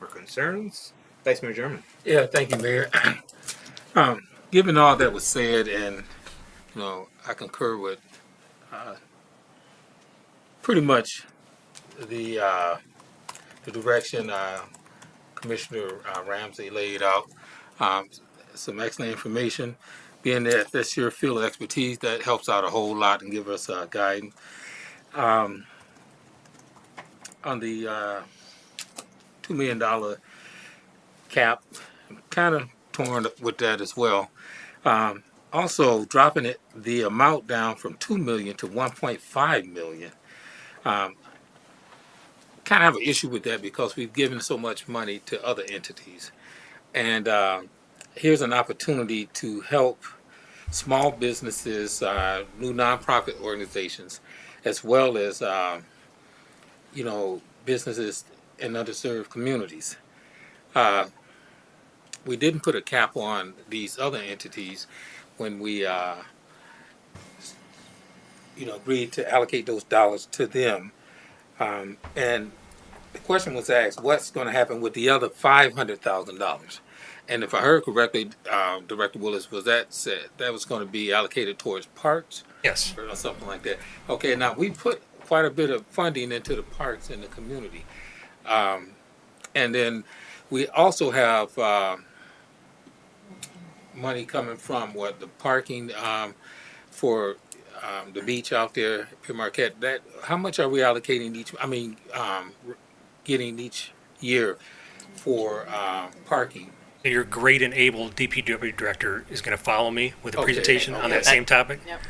or concerns? Vice Mayor German. Yeah, thank you, Mayor. Given all that was said, and I concur with pretty much the direction Commissioner Ramsey laid out. Some excellent information. Being that that's your field of expertise, that helps out a whole lot and give us guidance. On the $2 million cap, I'm kind of torn with that as well. Also, dropping the amount down from $2 million to $1.5 million. Kind of have an issue with that because we've given so much money to other entities, and here's an opportunity to help small businesses, new nonprofit organizations, as well as businesses in underserved communities. We didn't put a cap on these other entities when we agreed to allocate those dollars to them. And the question was asked, what's going to happen with the other $500,000? And if I heard correctly, Director Willis, was that said that was going to be allocated towards parks Yes. or something like that? Okay, now we put quite a bit of funding into the parks in the community. And then we also have money coming from what the parking for the beach out there, Pier Marquette. That how much are we allocating each? I mean, getting each year for parking. Your great and able DPW director is going to follow me with a Okay, presentation on okay. that same topic. Yep.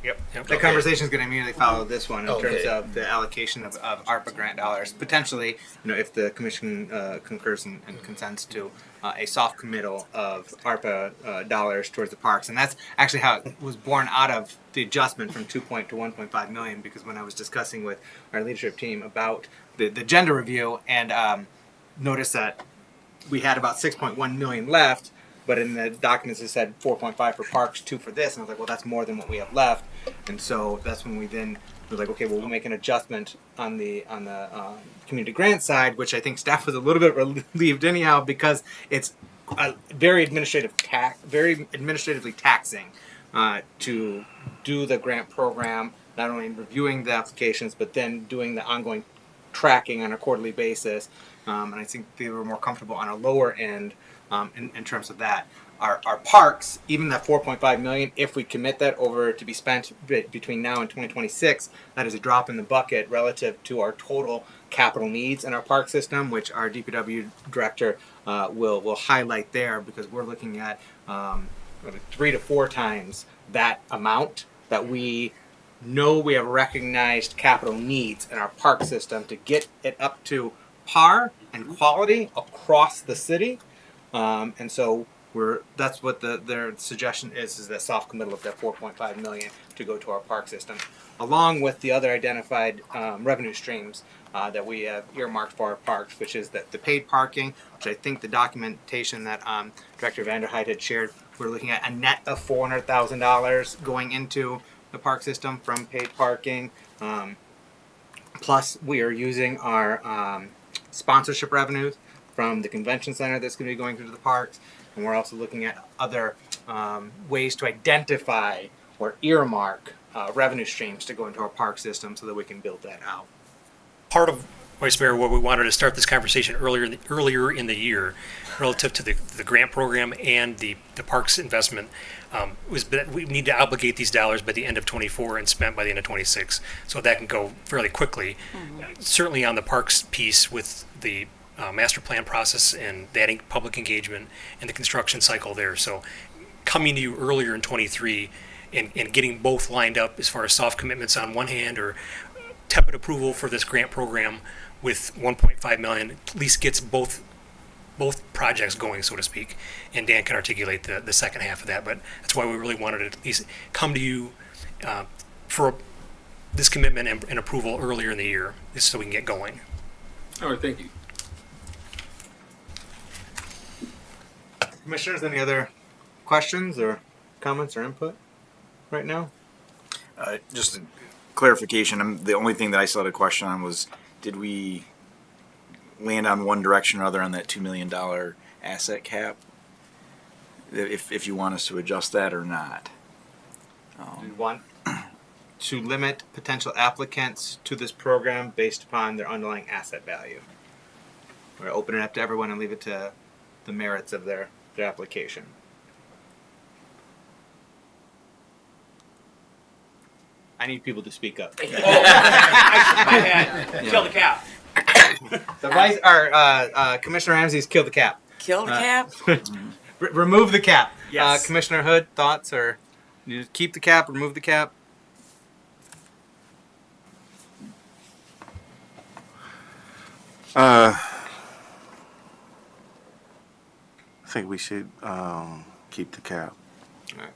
Yep. Yep. The conversation is going to immediately follow this one in Okay. terms of the allocation of ARPA grant dollars. Potentially, if the commission concurs and consents to a soft committal of ARPA dollars towards the parks, and that's actually how it was born out of the adjustment from 2 to 1.5 million. Because when I was discussing with our leadership team about the gender review and noticed that we had about 6.1 million left, but in the documents it said 4.5 for parks, 2 for this, and I was like, well, that's more than what we have left, and so that's when we then were like, okay, well, we'll make an adjustment on the community grant side, which I think staff was a little bit relieved anyhow because it's very administratively taxing to do the grant program, not only reviewing the applications, but then doing the ongoing tracking on a quarterly basis. And I think they were more comfortable on a lower end in terms of that. Our parks, even that 4.5 million, if we commit that over to be spent between now and 2026, that is a drop in the bucket relative to our total capital needs in our park system, which our DPW director will highlight there, because we're looking at 3 to 4 times that amount that we know we have recognized capital needs in our park system to get it up to par and quality across the city, and so that's what their suggestion is that soft committal of that 4.5 million to go to our park system, along with the other identified revenue streams that we have earmarked for our parks, which is the paid parking, which I think the documentation that Director Vanderhyde had shared, we're looking at a net of $400,000 going into the park system from paid parking. Plus, we are using our sponsorship revenues from the convention center that's going to be going through the parks, and we're also looking at other ways to identify or earmark revenue streams to go into our park system so that we can build that out. Part of, Vice Mayor, what we wanted to start this conversation earlier in the year relative to the grant program and the parks investment was that we need to obligate these dollars by the end of 24 and spent by the end of 26, so that can go fairly quickly. Certainly on the parks piece with the master plan process and adding public engagement and the construction cycle there. So coming to you earlier in 23 and getting both lined up as far as soft commitments on one hand or tepid approval for this grant program with 1.5 million at least gets both projects going, so to speak, and Dan can articulate the second half of that. But that's why we really wanted to at least come to you for this commitment and approval earlier in the year, just so we can get going. All right, thank you. Commissioners, any other questions or comments or input right now? Just a clarification. The only thing that I still had a question on was, did we land on one direction or other on that $2 million asset cap? If you want us to adjust that or not. We want to limit potential applicants to this program based upon their underlying asset value. We're gonna open it up to everyone and leave it to the merits of their application. I need people to speak up. Kill the cap. Commissioner Ramsey's kill the cap. Kill the cap? Remove the cap. Yes. Commissioner Hood, thoughts, or you just keep the cap, remove the cap? I think we should keep the cap.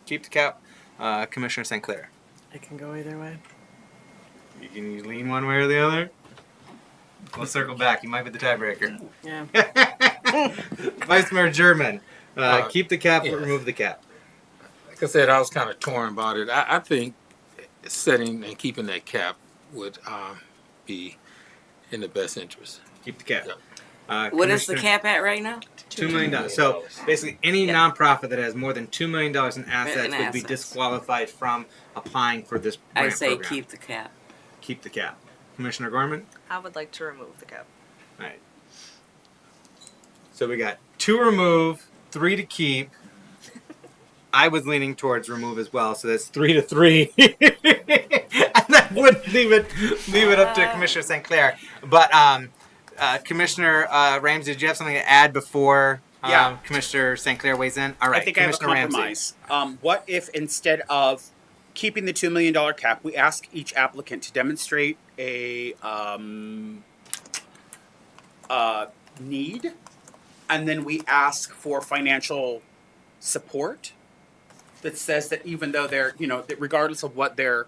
Keep the cap. Commissioner St. Clair. It can go either way. Can you lean one way or the other? We'll circle back. You might be the tiebreaker. Yeah. Vice Mayor German. Keep the cap, yes. or remove the cap. Like I said, I was kind of torn about it. I think setting and keeping that cap would be in the best interest. Keep the cap. What is the Commissioner- cap at right now? $2 million. So basically, any Yeah. nonprofit that has more than $2 million in assets In would be assets. disqualified from applying for this I grant say program. keep the cap. Keep the cap. Commissioner Gorman? I would like to remove the cap. All right. So we got 2 remove, 3 to keep. I was leaning towards remove as well, so that's 3 to 3. And that would leave it up to Commissioner St. Clair. But Commissioner Ramsey, did you have something to add before Yeah. Commissioner St. Clair weighs in? All right, I think I have a Commissioner compromise. What if instead of keeping the $2 million cap, we ask each applicant to demonstrate a need, and then we ask for financial support that says that even though they're, that regardless of what their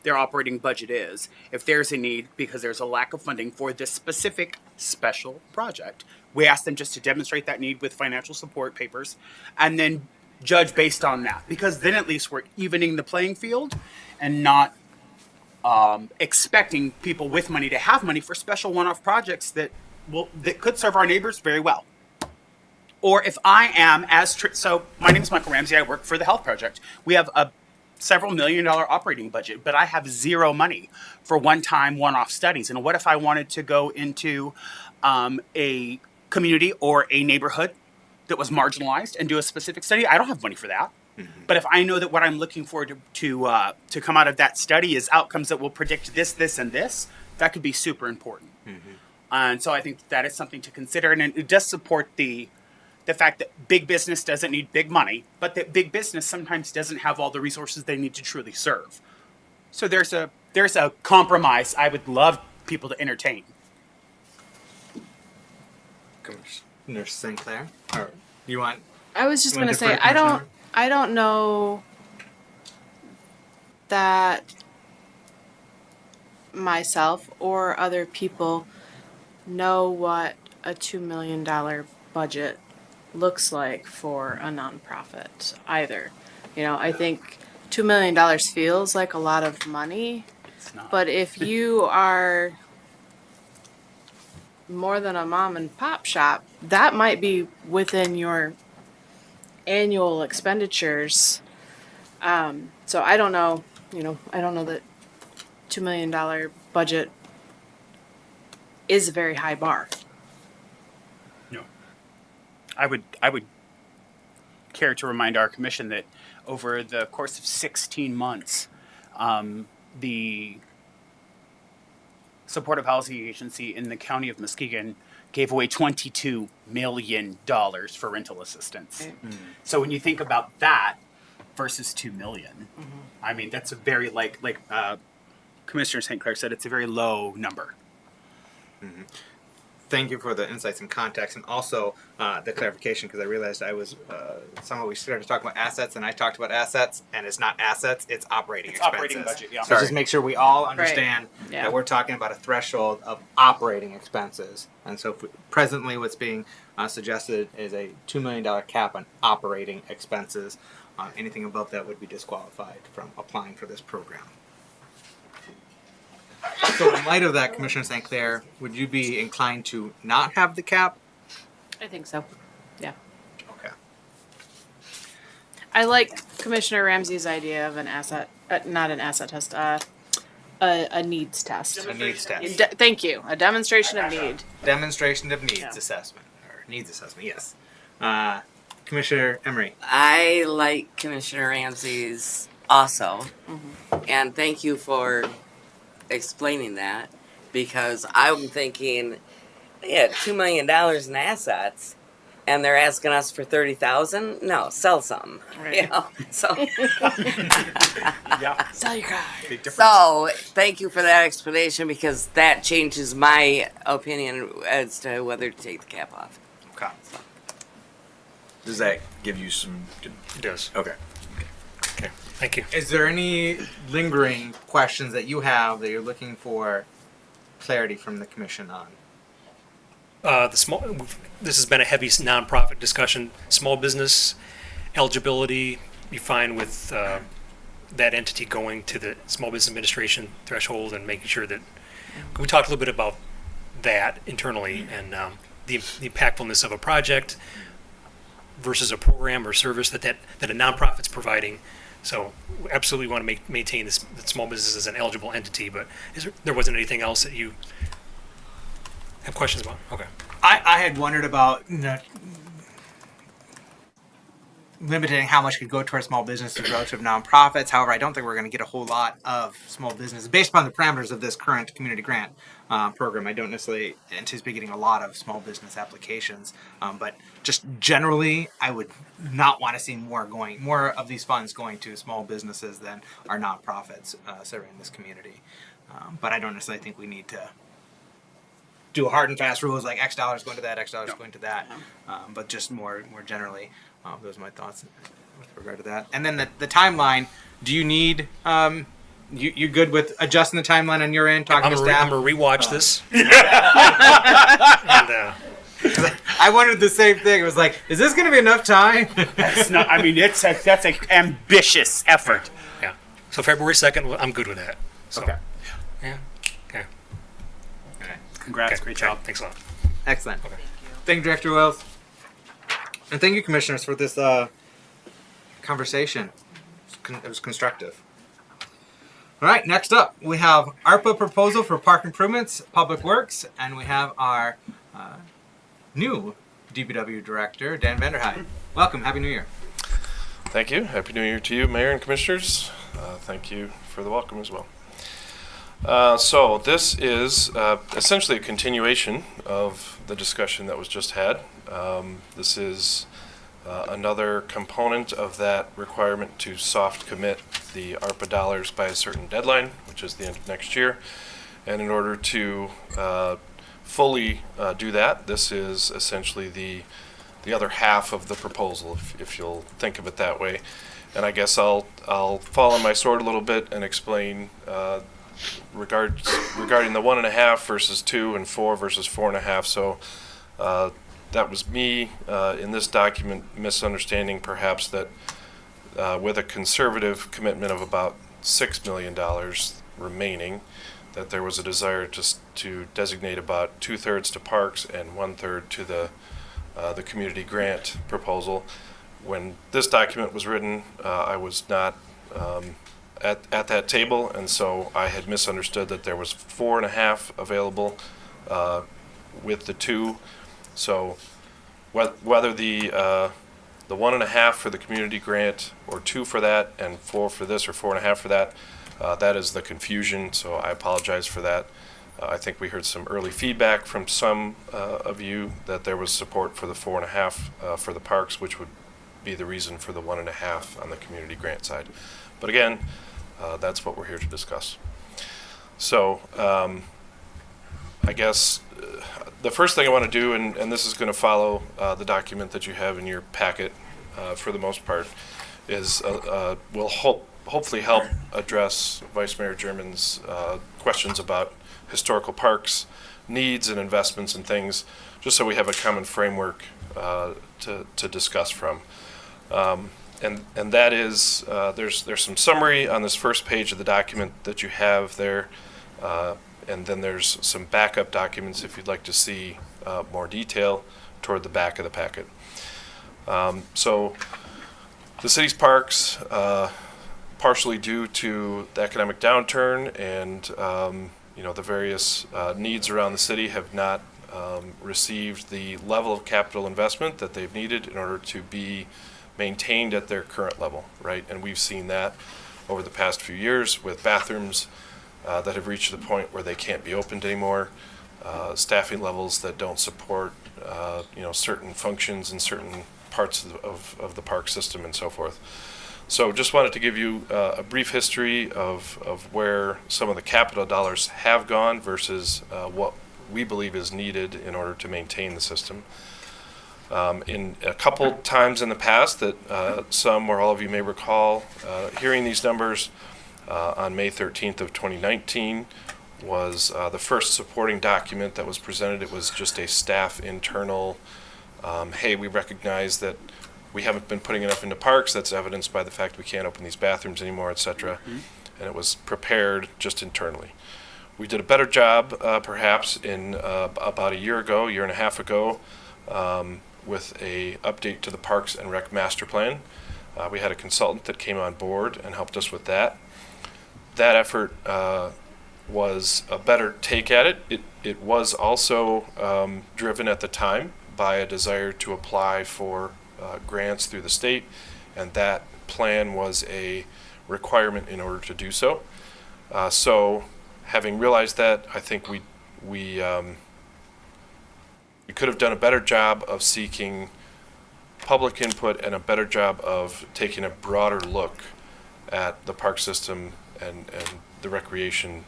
operating budget is, if there's a need because there's a lack of funding for this specific special project, we ask them just to demonstrate that need with financial support papers, and then judge based on that, because then at least we're evening the playing field and not expecting people with money to have money for special one-off projects that could serve our neighbors very well. Or if I am so my name is Michael Ramsey. I work for the Health Project. We have a several $1 million operating budget, but I have zero money for one-time, one-off studies. And what if I wanted to go into a community or a neighborhood that was marginalized and do a specific study? I don't have money for that. Mm-hmm. But if I know that what I'm looking for to come out of that study is outcomes that will predict this, this, and this, that could be super important. Mm-hmm. And so I think that is something to consider, and it does support the fact that big business doesn't need big money, but that big business sometimes doesn't have all the resources they need to truly serve. So there's a compromise I would love people to entertain. Commissioner St. Clair? Or you want? I was just You want going to to say, defer to Commissioner? I don't know that myself or other people know what a $2 million budget looks like for a nonprofit either. I think $2 million feels like a lot of money, It's not. but if you are more than a mom and pop shop, that might be within your annual expenditures. So I don't know, I don't know that $2 million budget is a very high bar. No. I would care to remind our commission that over the course of 16 months, the Supportive Housing Agency in the county of Muskegon gave away $22 million for rental assistance. Right. Mm. So when you think about that versus $2 million, I mean, that's a very, like Commissioner St. Clair said, it's a very low number. Mm-hmm. Thank you for the insights and context, and also the clarification, because I realized I was somehow we started talking about assets, and I talked about assets, and it's not assets; it's operating expenses. Operating budget, yeah. So just make sure we all understand Yeah. that we're talking about a threshold of operating expenses, and so presently, what's being suggested is a $2 million cap on operating expenses. Anything above that would be disqualified from applying for this program. So in light of that, Commissioner St. Clair, would you be inclined to not have the cap? I think so. Yeah. Okay. I like Commissioner Ramsey's idea of an asset, not an asset test, a needs test. A needs test. Thank you. A demonstration of need. Demonstration of needs Yeah. assessment, or needs assessment, yes. Commissioner Emery. I like Commissioner Ramsey's also, and thank you for explaining that, because I'm thinking, yeah, $2 million in assets, and they're asking us for $30,000. No, sell something. Right. So Yeah. Sell your car. Big difference. so thank you for that explanation, because that changes my opinion as to whether to take the cap off. Okay. Does that give you some? It does. Okay. Okay. Thank you. Is there any lingering questions that you have that you're looking for clarity from the commission on? This has been a heavy nonprofit discussion. Small business eligibility, you find with that entity going to the Small Business Administration threshold and making sure that. We talked a little bit about that internally and the impactfulness of a project versus a program or service that a nonprofit's providing. So we absolutely want to maintain this that small business as an eligible entity. But there wasn't anything else that you have questions about? Okay. I had wondered about limiting how much could go towards small businesses relative to nonprofits. However, I don't think we're going to get a whole lot of small businesses based upon the parameters of this current community grant program. I don't necessarily anticipate getting a lot of small business applications, but just generally, I would not want to see more of these funds going to small businesses than our nonprofits serving this community. But I don't necessarily think we need to do hard and fast rules like X dollars going to that, X dollars going to that, but just more generally. Those are my thoughts with regard to that. And then the timeline. Do you need? You're good with adjusting the timeline on your end? Talking to staff. I'm gonna rewatch this. And, I wondered the same thing. It was like, is this going to be enough time? It's not. I mean, that's an ambitious effort. yeah. So February 2nd, I'm good with that. So, Okay. Yeah. Okay. Congrats. Okay, Great job. Thanks a lot. Excellent. Okay. Thank you, Director Wells. And thank you, Commissioners, for this conversation. It was constructive. All right, next up, we have ARPA proposal for park improvements, Public Works, and we have our new DPW Director, Dan Vanderheide. Welcome. Happy New Year. Thank you. Happy New Year to you, Mayor and Commissioners. Thank you for the welcome as well. So this is essentially a continuation of the discussion that was just had. This is another component of that requirement to soft commit the ARPA dollars by a certain deadline, which is the end of next year. And in order to fully do that, this is essentially the other half of the proposal, if you'll think of it that way. And I guess I'll fall on my sword a little bit and explain regarding the 1.5 versus 2 and 4 versus 4.5. So that was me in this document misunderstanding perhaps that with a conservative commitment of about $6 million remaining, that there was a desire to designate about 2/3 to parks and 1/3 to the community grant proposal. When this document was written, I was not at that table, and so I had misunderstood that there was 4.5 available with the 2. So whether the 1.5 for the community grant, or 2 for that, and 4 for this, or 4.5 for that, that is the confusion. So I apologize for that. I think we heard some early feedback from some of you that there was support for the 4.5 for the parks, which would be the reason for the 1.5 on the community grant side. But again, that's what we're here to discuss. So I guess the first thing I want to do, and this is going to follow the document that you have in your packet for the most part, is will hopefully help address Vice Mayor German's questions about historical parks needs and investments and things, just so we have a common framework to discuss from. And that is, there's some summary on this first page of the document that you have there, and then there's some backup documents if you'd like to see more detail toward the back of the packet. So the city's parks, partially due to the economic downturn and the various needs around the city, have not received the level of capital investment that they've needed in order to be maintained at their current level, right? And we've seen that over the past few years with bathrooms that have reached the point where they can't be opened anymore, staffing levels that don't support certain functions in certain parts of the park system and so forth. So just wanted to give you a brief history of where some of the capital dollars have gone versus what we believe is needed in order to maintain the system. In a couple times in the past that some or all of you may recall hearing these numbers, on May 13th of 2019 was the first supporting document that was presented. It was just a staff internal, hey, we recognize that we haven't been putting enough into parks. That's evidenced by the fact we can't open these bathrooms anymore, etc. And it was prepared just internally. we did a better job, perhaps, in about a year and a half ago, with a update to the Parks and Rec Master Plan. We had a consultant that came on board and helped us with that. That effort was a better take at it. It was also driven at the time by a desire to apply for grants through the state, and that plan was a requirement in order to do so. So, having realized that, I think we could have done a better job of seeking public input and a better job of taking a broader look at the park system and the recreation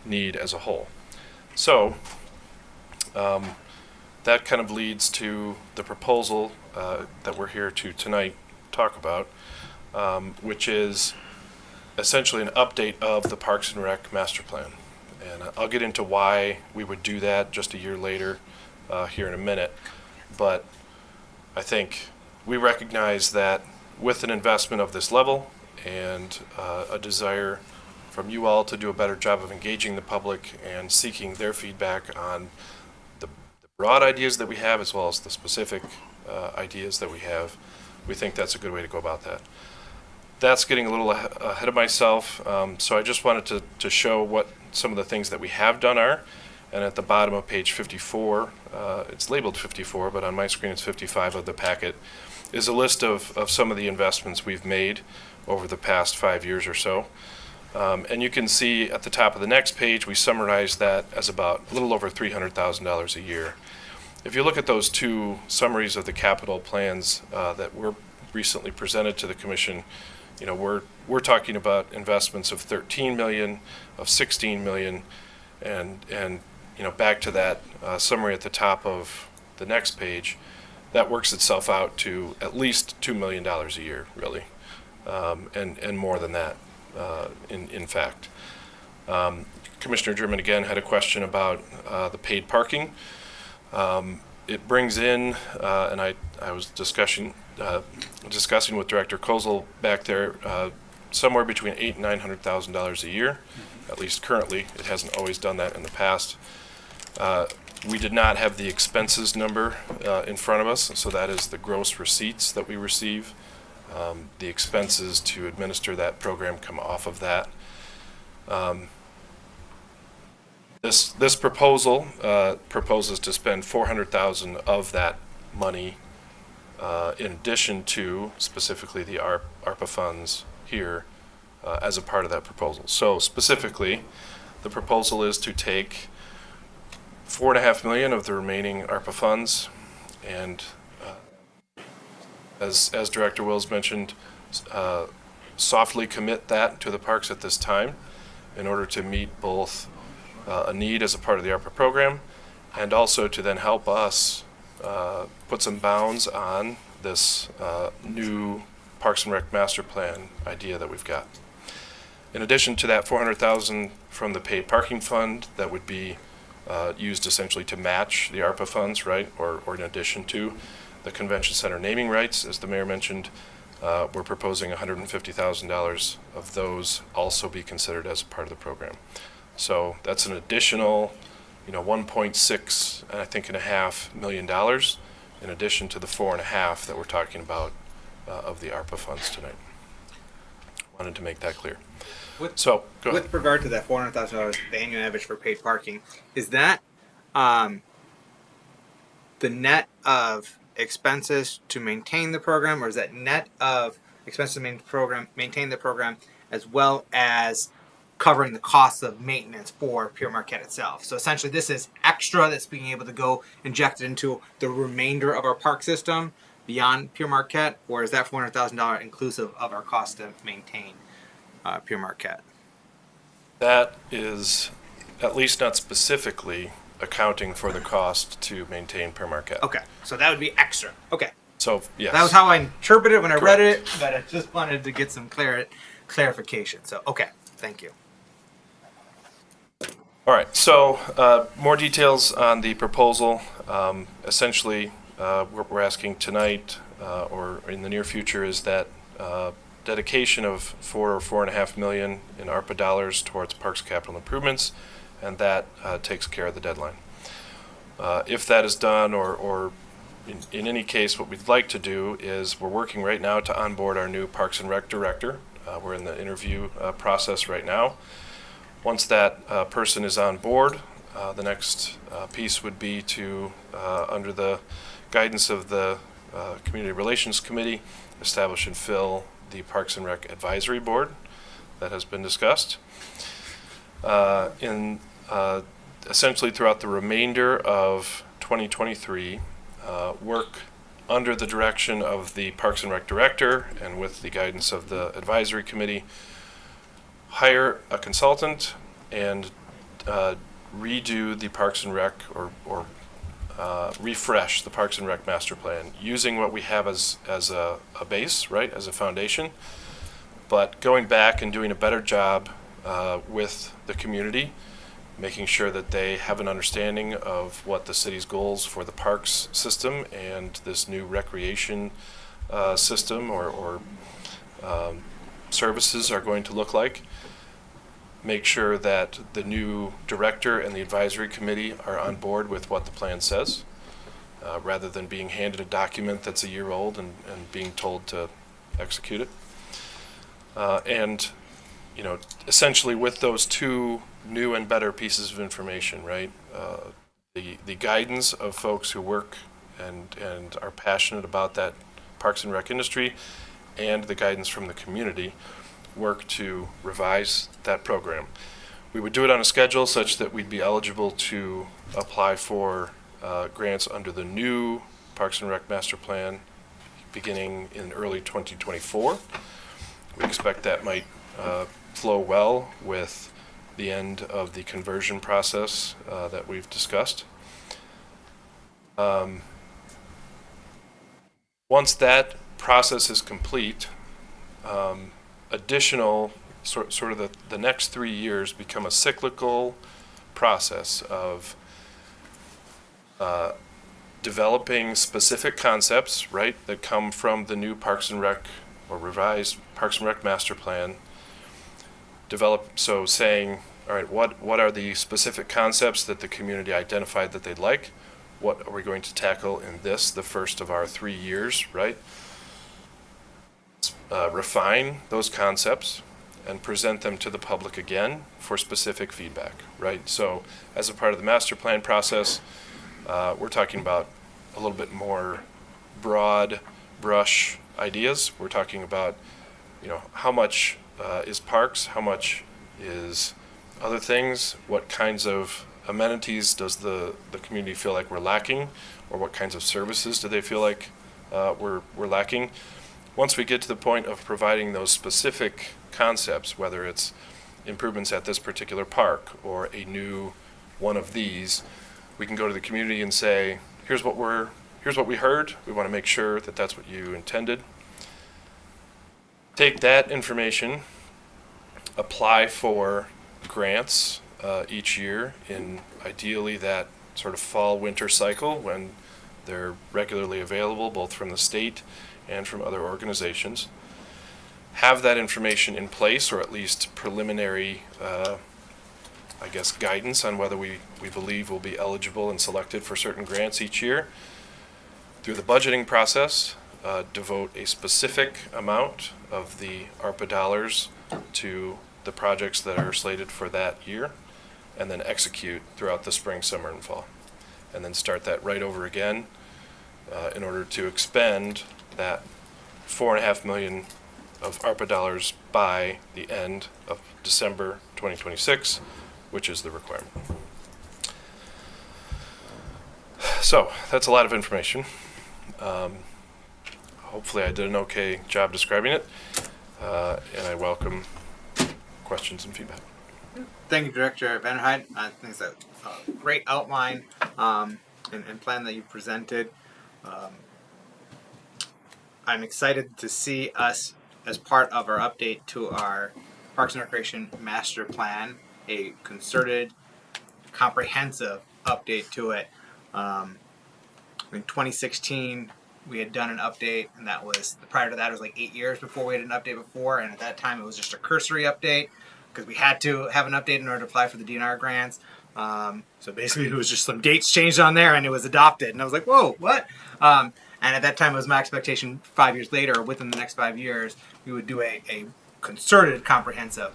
need as a whole. So that kind of leads to the proposal that we're here to tonight talk about, which is essentially an update of the Parks and Rec Master Plan. And I'll get into why we would do that just a year later here in a minute. But I think we recognize that with an investment of this level and a desire from you all to do a better job of engaging the public and seeking their feedback on the broad ideas that we have as well as the specific ideas that we have, we think that's a good way to go about that. That's getting a little ahead of myself, so I just wanted to show what some of the things that we have done are. And at the bottom of page 54, it's labeled 54, but on my screen it's 55 of the packet, is a list of some of the investments we've made over the past 5 years or so. And you can see at the top of the next page, we summarize that as about a little over $300,000 a year. If you look at those two summaries of the capital plans that were recently presented to the commission, you know, we're talking about investments of 13 million, of 16 million, and you know, back to that summary at the top of the next page, that works itself out to at least $2 million a year, really, and more than that, in fact. Commissioner German again had a question about the paid parking. It brings in, and I was discussing with Director Kozel back there, somewhere between $800,000 and $900,000 a year, at least currently. It hasn't always done that in the past. We did not have the expenses number in front of us, so that is the gross receipts that we receive. The expenses to administer that program come off of that. This proposal proposes to spend $400,000 of that money in addition to specifically the ARPA funds here as a part of that proposal. So specifically, the proposal is to take $4.5 million of the remaining ARPA funds, and as Director Wills mentioned, softly commit that to the parks at this time in order to meet both a need as a part of the ARPA program and also to then help us put some bounds on this new Parks and Rec Master Plan idea that we've got. In addition to that $400,000 from the paid parking fund, that would be used essentially to match the ARPA funds, right? Or in addition to the convention center naming rights, as the mayor mentioned, we're proposing $150,000 of those also be considered as a part of the program. So that's an additional, you know, 1.6, I think, and a half million dollars in addition to the 4.5 that we're talking about of the ARPA funds tonight. Wanted to make that clear. Go ahead. With regard to that $400,000, the annual average for paid parking, is that the net of expenses to maintain the program, or is that net of expenses to maintain the program, as well as covering the costs of maintenance for Pure Marquette itself? So essentially, this is extra that's being able to go injected into the remainder of our park system beyond Pure Marquette, or is that $400,000 inclusive of our cost to maintain Pure Marquette? That is at least not specifically accounting for the cost to maintain Pure Marquette. Okay, so that would be extra. Okay. So, yes. That was how I interpreted it when I read Correct. it, but I just wanted to get some clarification. So, okay, thank you. All right, so more details on the proposal. Essentially, what we're asking tonight or in the near future is that dedication of 4.5 million in ARPA dollars towards parks capital improvements, and that takes care of the deadline. If that is done, or in any case, what we'd like to do is we're working right now to onboard our new Parks and Rec director. We're in the interview process right now. Once that person is on board, the next piece would be to, under the guidance of the Community Relations Committee, establish and fill the Parks and Rec Advisory Board that has been discussed. Essentially throughout the remainder of 2023, work under the direction of the Parks and Rec Director and with the guidance of the Advisory Committee, hire a consultant and redo the Parks and Rec or refresh the Parks and Rec Master Plan using what we have as a base, right, as a foundation, but going back and doing a better job with the community, making sure that they have an understanding of what the city's goals for the parks system and this new recreation system or services are going to look like. Make sure that the new director and the advisory committee are on board with what the plan says, rather than being handed a document that's a year old and being told to execute it. And essentially with those two new and better pieces of information, right? The guidance of folks who work and are passionate about that Parks and Rec industry, and the guidance from the community, work to revise that program. We would do it on a schedule such that we'd be eligible to apply for grants under the new Parks and Rec Master Plan beginning in early 2024. We expect that might flow well with the end of the conversion process that we've discussed. Once that process is complete, additional sort of the next 3 years become a cyclical process of developing specific concepts, right, that come from the new Parks and Rec or revised Parks and Rec Master Plan. So saying, all right, what are the specific concepts that the community identified that they'd like? What are we going to tackle in this, the first of our 3 years, right? Refine those concepts and present them to the public again for specific feedback, right? So as a part of the master plan process, we're talking about a little bit more broad brush ideas. We're talking about, how much is parks, how much is other things, what kinds of amenities does the community feel like we're lacking, or what kinds of services do they feel like we're lacking. Once we get to the point of providing those specific concepts, whether it's improvements at this particular park or a new one of these, we can go to the community and say, here's what we heard. We want to make sure that that's what you intended. Take that information, apply for grants each year in ideally that sort of fall-winter cycle when they're regularly available both from the state and from other organizations. Have that information in place, or at least preliminary guidance on whether we believe we'll be eligible and selected for certain grants each year. Through the budgeting process, devote a specific amount of the ARPA dollars to the projects that are slated for that year, and then execute throughout the spring, summer, and fall. And then start that right over again in order to expend that 4.5 million of ARPA dollars by the end of December 2026, which is the requirement. So that's a lot of information. Hopefully I did an okay job describing it, and I welcome questions and feedback. Thank you, Director Vanderheid. I think it's a great outline and plan that you presented. I'm excited to see us, as part of our update to our Parks and Recreation Master Plan, a concerted, comprehensive update to it. In 2016, we had done an update, and that was prior to that it was like 8 years before we had an update before, and at that time it was just a cursory update because we had to have an update in order to apply for the DNR grants. So basically, it was just some dates changed on there, and it was adopted. And I was like, "Whoa, what?" And at that time, it was my expectation 5 years later, or within the next 5 years, we would do a concerted comprehensive.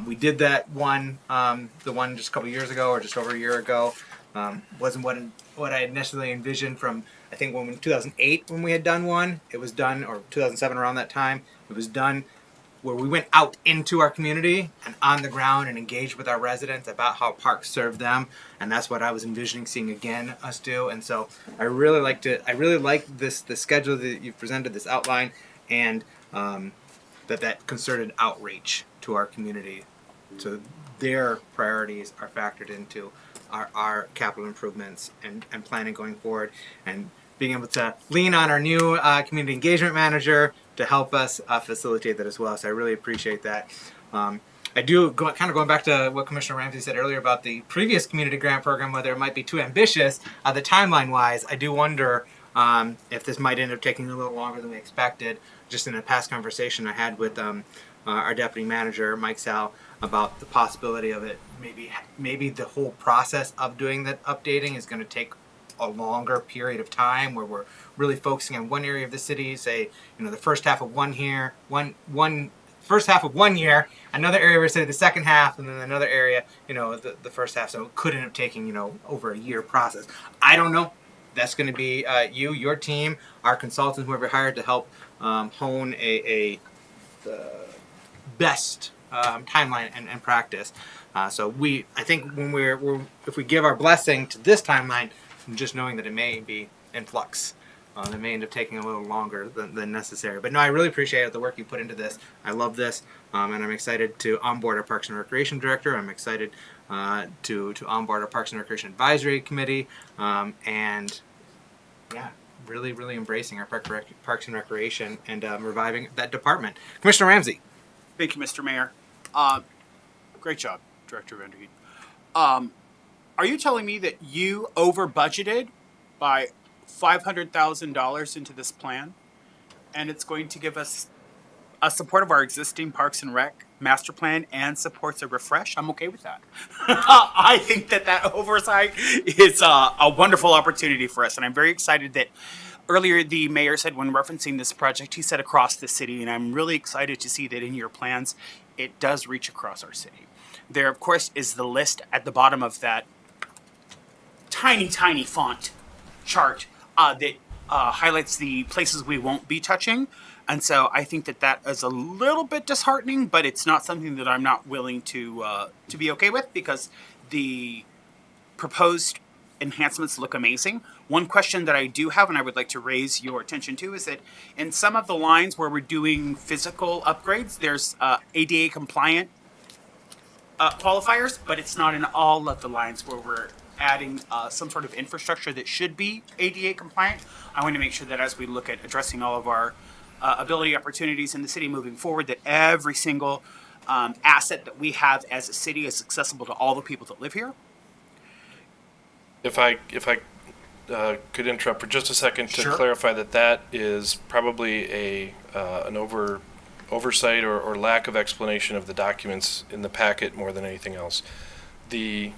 We did that one, the one just a couple years ago, or just over a year ago. Wasn't what I had necessarily envisioned from, I think, when 2008 when we had done one. It was done, or 2007 around that time. It was done where we went out into our community and on the ground and engaged with our residents about how parks serve them, and that's what I was envisioning seeing again us do. And so I really like the schedule that you've presented, this outline, and that concerted outreach to our community, so their priorities are factored into our capital improvements and planning going forward, and being able to lean on our new community engagement manager to help us facilitate that as well. So I really appreciate that. I do going back to what Commissioner Ramsey said earlier about the previous community grant program, whether it might be too ambitious, the timeline wise. I do wonder if this might end up taking a little longer than we expected. Just in a past conversation I had with our deputy manager, Mike Sal, about the possibility of it. Maybe the whole process of doing that updating is going to take a longer period of time, where we're really focusing on one area of the city, say, the first half of first half of 1 year, another area of the city the second half, and then another area, the first half. So it could end up taking, over a year process. I don't know. That's going to be your team, our consultants, whoever hired to help hone the best timeline and practice. So I think when if we give our blessing to this timeline, just knowing that it may be in flux, it may end up taking a little longer than necessary. But no, I really appreciate the work you put into this. I love this, and I'm excited to onboard our Parks and Recreation Director. I'm excited to onboard our Parks and Recreation Advisory Committee, and yeah, really, really embracing our Parks and Recreation and reviving that department. Commissioner Ramsey. Thank you, Mr. Mayor. Great job, Director Vanderheed. Are you telling me that you over budgeted by $500,000 into this plan, and it's going to give us a support of our existing Parks and Rec master plan and supports a refresh? I'm okay with that. I think that oversight is a wonderful opportunity for us, and I'm very excited that earlier the mayor said, when referencing this project, he said across the city, and I'm really excited to see that in your plans it does reach across our city. There, of course, is the list at the bottom of that tiny font chart that highlights the places we won't be touching. And so I think that is a little bit disheartening, but it's not something that I'm not willing to be okay with, because the proposed enhancements look amazing. One question that I do have, and I would like to raise your attention to, is that in some of the lines where we're doing physical upgrades, there's ADA compliant qualifiers, but it's not in all of the lines where we're adding some sort of infrastructure that should be ADA compliant. I want to make sure that as we look at addressing all of our ability opportunities in the city moving forward, that every single asset that we have as a city is accessible to all the people that live here. If I could interrupt for just a second to Sure. clarify that is probably an oversight or lack of explanation of the documents in the packet more than anything else. The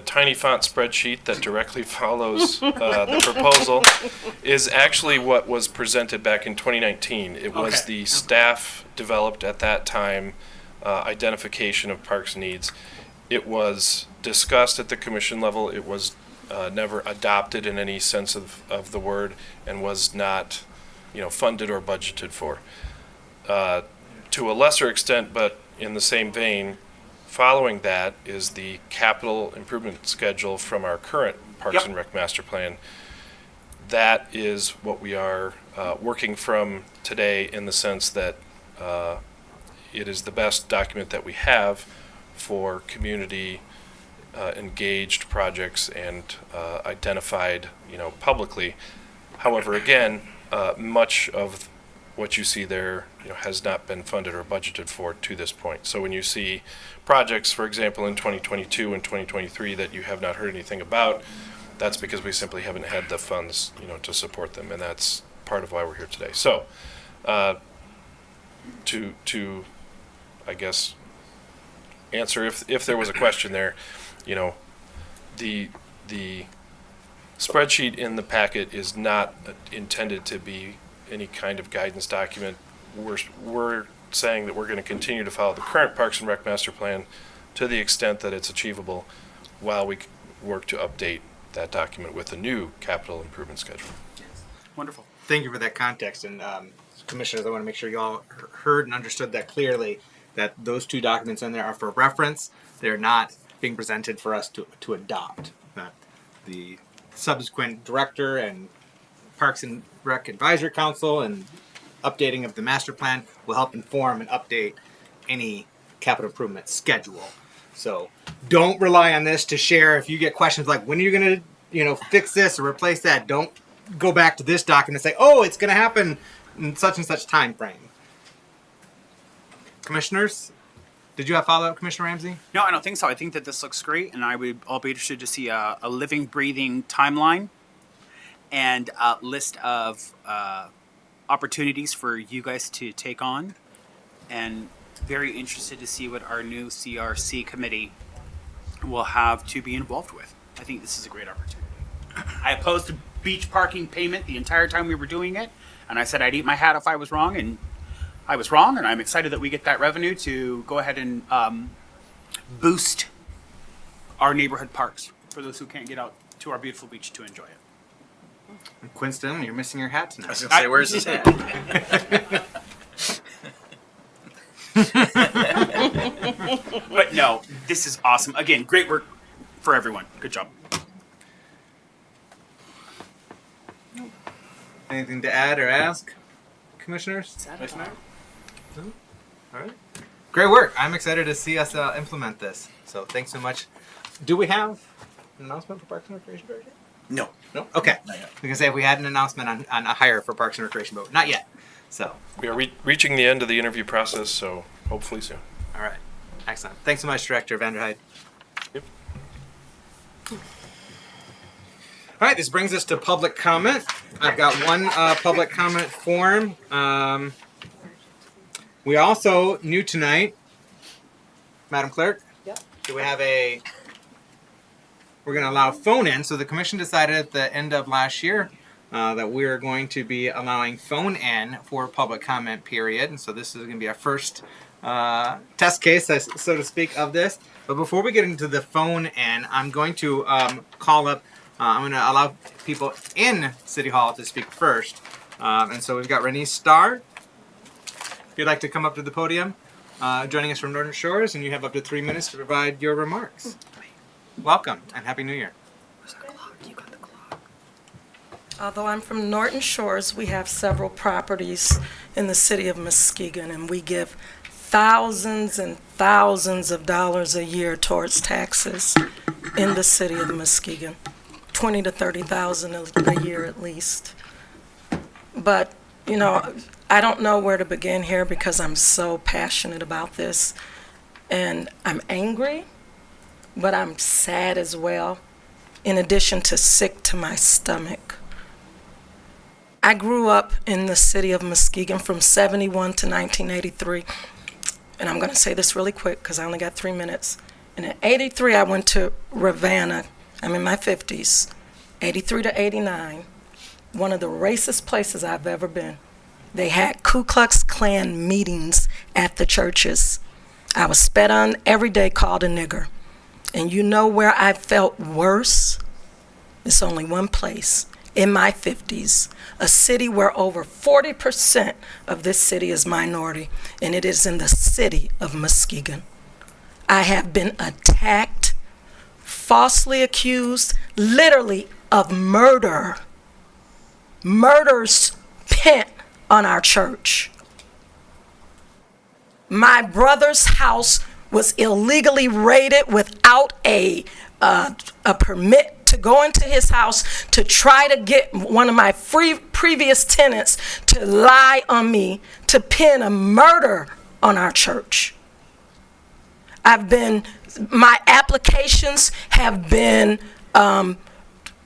tiny font spreadsheet that directly follows the proposal is actually what was presented back in 2019. It was Okay. the staff developed at that time identification of parks needs. It was discussed at the commission level. It was never adopted in any sense of the word, and was not, funded or budgeted for. To a lesser extent, but in the same vein, following that is the capital improvement schedule from our current Parks Yep. and Rec master plan. That is what we are working from today, in the sense that it is the best document that we have for community engaged projects and identified, publicly. However, again, much of what you see there, has not been funded or budgeted for to this point. So when you see projects, for example, in 2022 and 2023 that you have not heard anything about, that's because we simply haven't had the funds, to support them, and that's part of why we're here today. So, to I guess answer if there was a question there, you know, the spreadsheet in the packet is not intended to be any kind of guidance document. We're saying that we're going to continue to follow the current Parks and Rec master plan to the extent that it's achievable, while we work to update that document with a new capital improvement schedule. Wonderful. Thank you for that context. And commissioners, I want to make sure you all heard and understood that clearly, that those two documents in there are for reference. They're not being presented for us to adopt. That the subsequent director and Parks and Rec Advisory Council and updating of the master plan will help inform and update any capital improvement schedule. So don't rely on this to share. If you get questions like, when are you going to, fix this or replace that, don't go back to this document and say, oh, it's going to happen in such and such time frame. Commissioners, did you have follow-up, Commissioner Ramsey? No, I don't think so. I think that this looks great, and I'll be interested to see a living, breathing timeline and a list of opportunities for you guys to take on, and very interested to see what our new CRC committee will have to be involved with. I think this is a great opportunity. I opposed the beach parking payment the entire time we were doing it, and I said I'd eat my hat if I was wrong, and I was wrong, and I'm excited that we get that revenue to go ahead and boost our neighborhood parks for those who can't get out to our beautiful beach to enjoy it. Winston, you're missing your hat I tonight. was going to say, where's his hat? But no, this is awesome. Again, great work for everyone. Good job. Anything to add or ask, commissioners? No? All right. Great work. I'm excited to see us implement this. So thanks so much. Do we have an announcement for Parks and Recreation Board yet? No. No? Okay. Not yet. We can say if we had an announcement on a hire for Parks and Recreation Board. Not yet. So, We are reaching the end of the interview process, so hopefully soon. all right. Excellent. Thanks so much, Director Vanderhyde. Yep. All right, this brings us to public comment. I've got one public comment form. We also, new tonight, Madam Clerk, do we have we're going to allow phone in. So the commission decided at the end of last year that we're going to be allowing phone in for public comment period. And so this is going to be our first test case, so to speak, of this. But before we get into the phone in, I'm going to call up, I'm going to allow people in City Hall to speak first. And so we've got Renee Starr. If you'd like to come up to the podium, joining us from Northern Shores, and you have up to 3 minutes to provide your remarks. Welcome, and Happy New Year. Although I'm from Norton Shores, we have several properties in the city of Muskegon, and we give thousands and thousands of dollars a year towards taxes in the city of Muskegon, 20 to 30,000 a year at least. But, I don't know where to begin here because I'm so passionate about this, and I'm angry, but I'm sad as well, in addition to sick to my stomach. I grew up in the city of Muskegon from 71 to 1983. And I'm going to say this really quick because I only got 3 minutes. And in 83, I went to Ravenna. I'm in my 50s. 83 to 89, one of the racist places I've ever been. They had Ku Klux Klan meetings at the churches. I was spit on every day, called a nigger. And you know where I felt worse? It's only one place. In my 50s, a city where over 40% of this city is minority, and it is in the city of Muskegon. I have been attacked, falsely accused, literally of murder. Murders pent on our church. My brother's house was illegally raided without a permit to go into his house to try to get one of my previous tenants to lie on me, to pin a murder on our church. My applications have been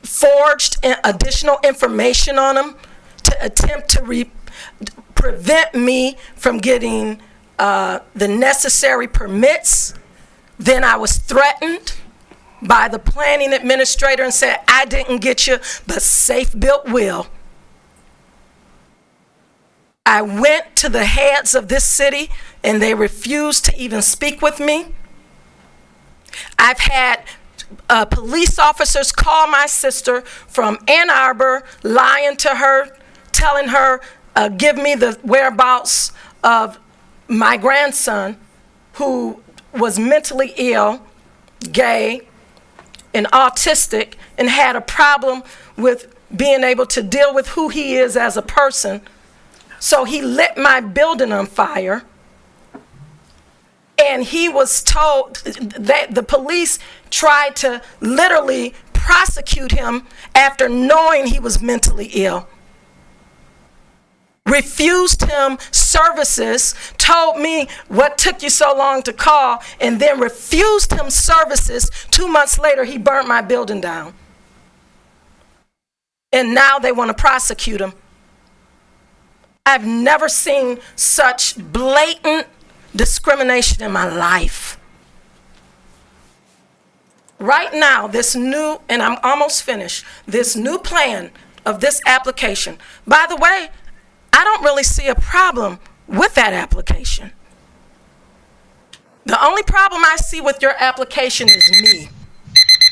forged, additional information on them to attempt to prevent me from getting the necessary permits. Then I was threatened by the planning administrator and said, I didn't get you, but Safe Built will. I went to the heads of this city and they refused to even speak with me. I've had police officers call my sister from Ann Arbor, lying to her, telling her, give me the whereabouts of my grandson who was mentally ill, gay, and autistic, and had a problem with being able to deal with who he is as a person. So he lit my building on fire. And he was told that the police tried to literally prosecute him after knowing he was mentally ill. Refused him services, told me what took you so long to call, and then refused him services. 2 months later, he burnt my building down. And now they want to prosecute him. I've never seen such blatant discrimination in my life. Right now, this new, and I'm almost finished, this new plan of this application. By the way, I don't really see a problem with that application. The only problem I see with your application is me.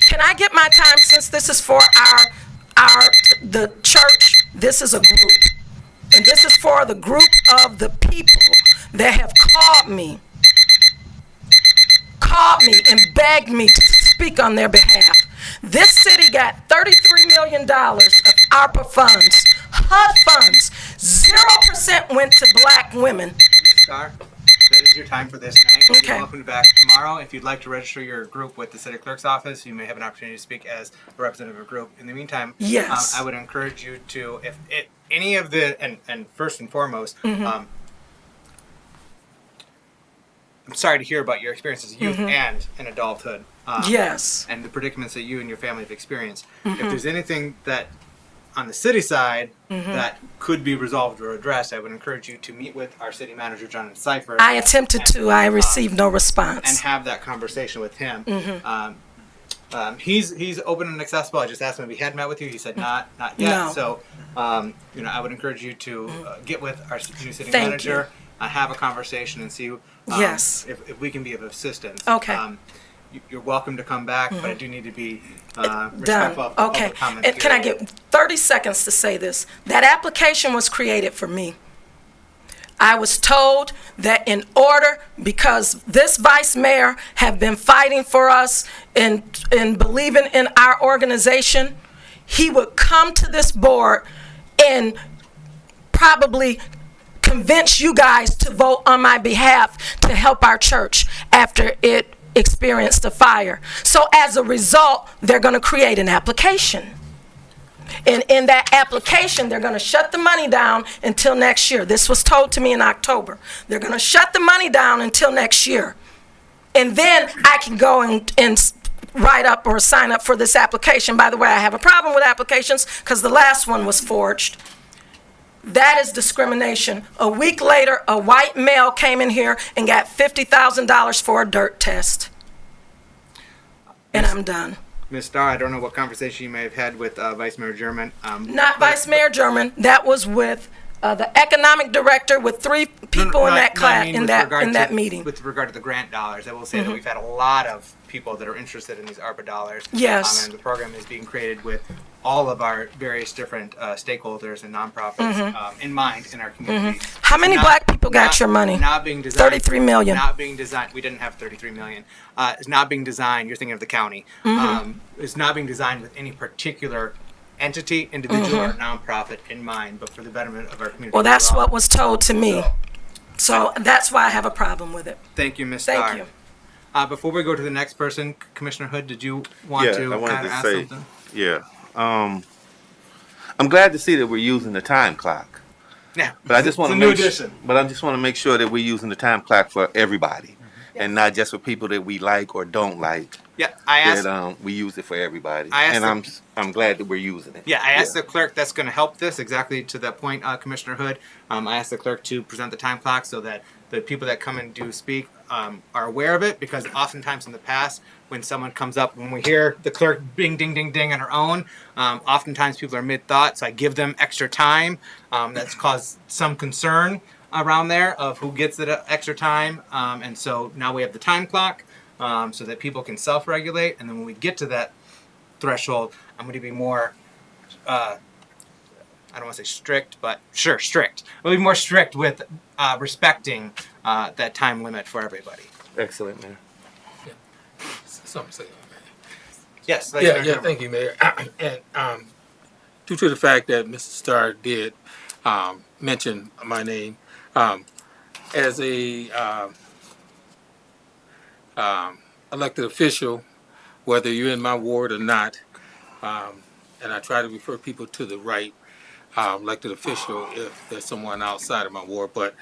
Can I get my time, since this is for the church? This is a group. And this is for the group of the people that have called me and begged me to speak on their behalf. This city got $33 million of ARPA funds, HUD funds. 0% went to black women. Ms. Starr, that is your time for this night. Okay. You're welcome back tomorrow. If you'd like to register your group with the city clerk's office, you may have an opportunity to speak as a representative of a group. In the meantime, yes, I would encourage you to, if any of the, and first and foremost, I'm sorry to hear about your experiences as youth and in adulthood. Yes. And the predicaments that you and your family have experienced. If there's anything that on the city side that could be resolved or addressed, I would encourage you to meet with our city manager, John Cipher. I attempted to. I received no response. And have that conversation with him. He's open and accessible. I just asked him if he had met with you. He said not yet. No. So, I would encourage you to get with our new city manager, have a conversation, and see if we can be of assistance. Okay. You're welcome to come back, but I do need to be done. respectful of Okay. the comments. And can I get 30 seconds to say this? That application was created for me. I was told that in order, because this vice mayor have been fighting for us and believing in our organization, he would come to this board and probably convince you guys to vote on my behalf to help our church after it experienced a fire. So as a result, they're going to create an application. And in that application, they're going to shut the money down until next year. This was told to me in October. They're going to shut the money down until next year. And then I can go and write up or sign up for this application. By the way, I have a problem with applications because the last one was forged. That is discrimination. A week later, a white male came in here and got $50,000 for a dirt test. And I'm done. Ms. Starr, I don't know what conversation you may have had with Vice Mayor German. Not Vice Mayor German. That was with the economic director with 3 people in that class, in that meeting. With regard to the grant dollars, I will say that we've had a lot of people that are interested in these ARPA dollars. Yes. And the program is being created with all of our various different stakeholders and nonprofits in mind in our community. How many black people got your money? Not being designed. 33 million. Not being designed. We didn't have 33 million. It's not being designed. You're thinking of the county. It's not being designed with any particular entity, individual, or nonprofit in mind, but for the betterment of our community. Well, that's what was told to me. So that's why I have a problem with it. Thank you, Ms. Starr. Thank you. Before we go to the next person, Commissioner Hood, did you want to I wanted kind of to ask say, something? I'm glad to see that we're using the time clock. Yeah, But I just want to it's a new addition. But I just want to make sure that we're using the time clock for everybody, and not just for people that we like or don't like. Yeah, I asked. That we use it for everybody, I asked and I'm glad that we're using it. Yeah, I asked the clerk that's going to help this exactly to that point, Commissioner Hood. I asked the clerk to present the time clock so that the people that come and do speak are aware of it, because oftentimes in the past, when someone comes up, when we hear the clerk bing, ding, ding, ding on her own, oftentimes people are mid-thought, so I give them extra time. That's caused some concern around there of who gets the extra time, and so now we have the time clock so that people can self-regulate, and then when we get to that threshold, I'm going to be more, I don't want to say strict, but sure, strict. We'll be more strict with respecting that time limit for everybody. Excellent, man. Something to say. Yes. Yeah, thank you, Mayor. And due to the fact that Mr. Starr did mention my name, as a elected official, whether you're in my ward or not, and I try to refer people to the right elected official if there's someone outside of my ward, but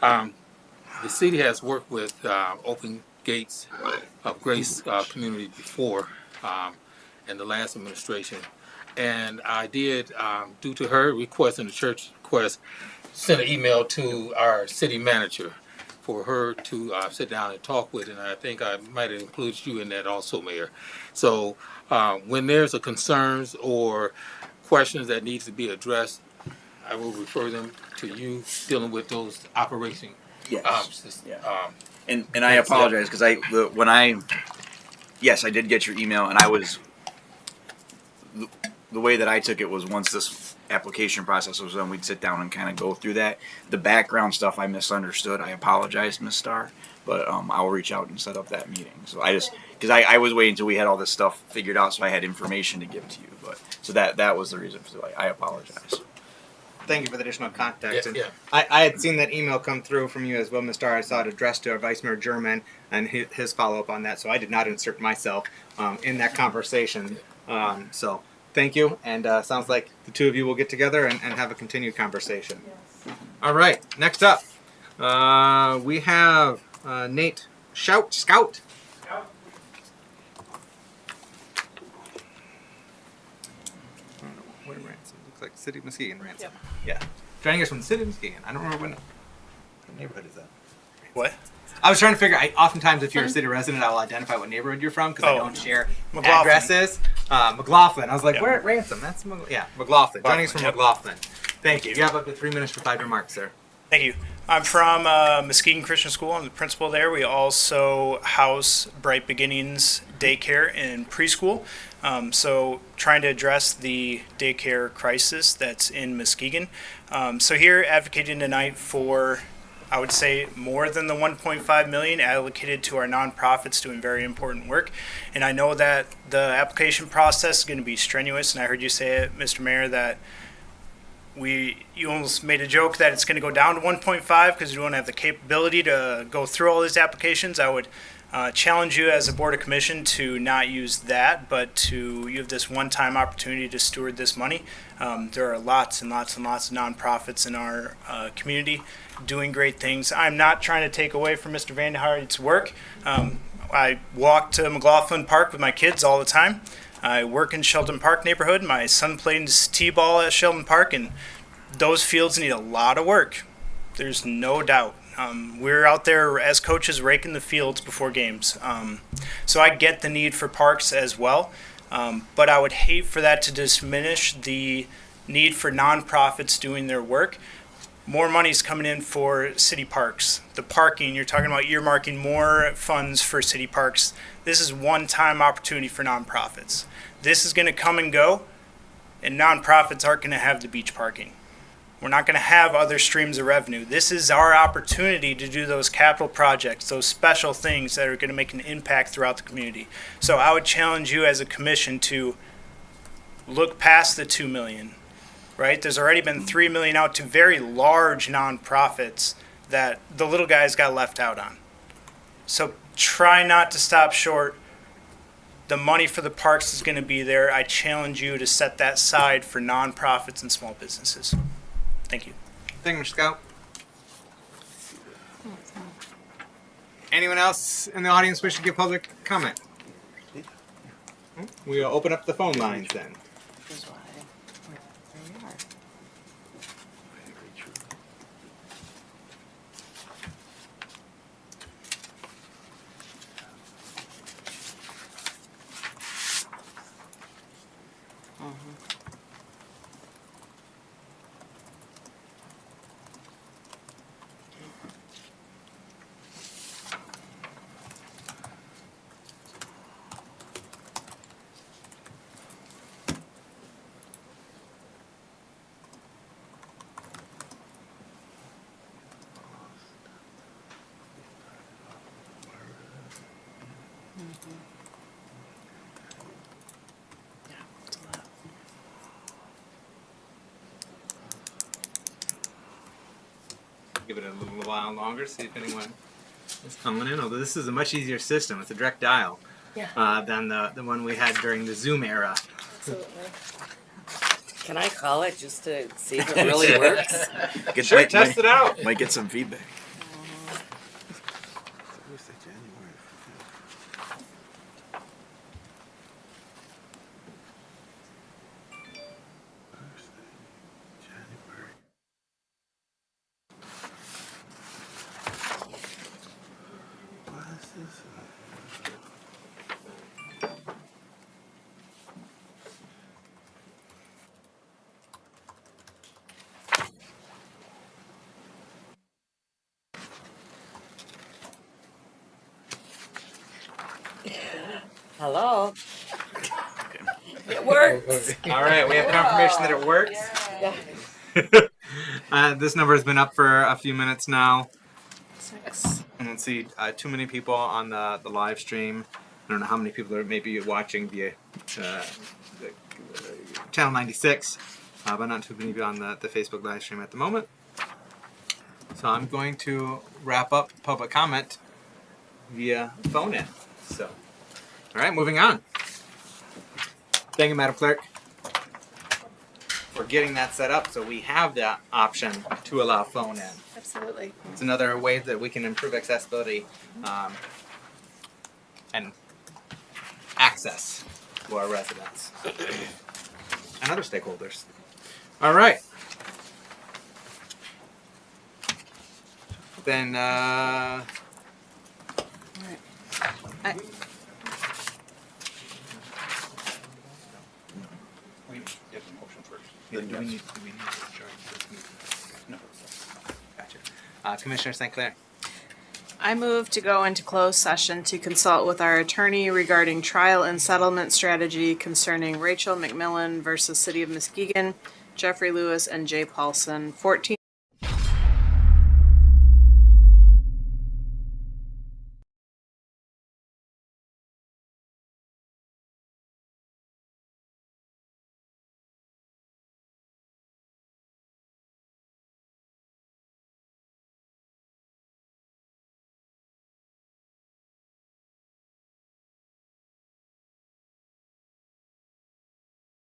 the city has worked with Open Gates of Grace community before in the last administration, and I did, due to her request and the church request, sent an email to our city manager for her to sit down and talk with, and I think I might have included you in that also, Mayor. So when there's a concerns or questions that needs to be addressed, I will refer them to you dealing with those operation. Yes. And I apologize because yes, I did get your email, and I was the way that I took it was once this application process was done, we'd sit down and kind of go through that. The background stuff I misunderstood. I apologize, Ms. Starr, but I'll reach out and set up that meeting. So because I was waiting until we had all this stuff figured out, so I had information to give to you. But so that was the reason. So I apologize. Thank you for the additional context. Yeah. I had seen that email come through from you as well, Mr. Starr. I saw it addressed to our Vice Mayor German and his follow-up on that, so I did not insert myself in that conversation. So thank you, and sounds like the two of you will get together and have a continued conversation. Yes. All right, next up, we have Nate Scout. Where Ransom? Looks like City of Muskegon, Ransom. Yeah. Joining us from the City of Muskegon. I don't remember what neighborhood is that. What? I was trying to figure. Oftentimes, if you're a city resident, I will identify what neighborhood you're from because I don't share McLaughlin. addresses. McLaughlin. I was like, where at Ransom? That's McLaughlin. Joining us from McLaughlin. Thank you. You have up to 3 minutes for 5 remarks, sir. Thank you. I'm from Muskegon Christian School. I'm the principal there. We also house Bright Beginnings Daycare and Preschool. So trying to address the daycare crisis that's in Muskegon. So here advocating tonight for, I would say, more than the 1.5 million allocated to our nonprofits doing very important work. And I know that the application process is going to be strenuous, and I heard you say it, Mr. Mayor, that you almost made a joke that it's going to go down to 1.5 because you don't have the capability to go through all these applications. I would challenge you as a board of commission to not use that, but you have this one-time opportunity to steward this money. There are lots and lots and lots of nonprofits in our community doing great things. I'm not trying to take away from Mr. Vanderhart's work. I walk to McLaughlin Park with my kids all the time. I work in Sheldon Park neighborhood. My son plays t-ball at Sheldon Park, and those fields need a lot of work. There's no doubt. We're out there as coaches raking the fields before games. So I get the need for parks as well, but I would hate for that to diminish the need for nonprofits doing their work. More money's coming in for city parks. The parking, you're talking about earmarking more funds for city parks. This is one-time opportunity for nonprofits. This is going to come and go, and nonprofits aren't going to have the beach parking. We're not going to have other streams of revenue. This is our opportunity to do those capital projects, those special things that are going to make an impact throughout the community. So I would challenge you as a commission to look past the 2 million, right? There's already been 3 million out to very large nonprofits that the little guys got left out on. So try not to stop short. The money for the parks is going to be there. I challenge you to set that aside for nonprofits and small businesses. Thank you. Thank you, Mr. Scout. Anyone else in the audience wish to give public comment? We'll open up the phone lines then. Give it a little while longer, see if anyone is calling in. Although this is a much easier system. It's a direct dial than the one we had during the Zoom era. Absolutely. Can I call it just to see if it really works? Sure, test it out. Might get some feedback. Hello? It works. All right, we have confirmation that it works. This number has been up for a few minutes now. 6. And let's see, too many people on the live stream. I don't know how many people are maybe watching via the channel 96, but not too many people on the Facebook live stream at the moment. So I'm going to wrap up public comment via phone in. So, all right, moving on. Thank you, Madam Clerk, for getting that set up so we have the option to allow phone in. Absolutely. It's another way that we can improve accessibility and access to our residents and other stakeholders. All right. Then, do we need to adjourn this meeting? No. Gotcha. Commissioner St. Clair. I move to go into closed session to consult with our attorney regarding trial and settlement strategy concerning Rachel McMillan versus City of Muskegon, Jeffrey Lewis, and Jay Paulson, 14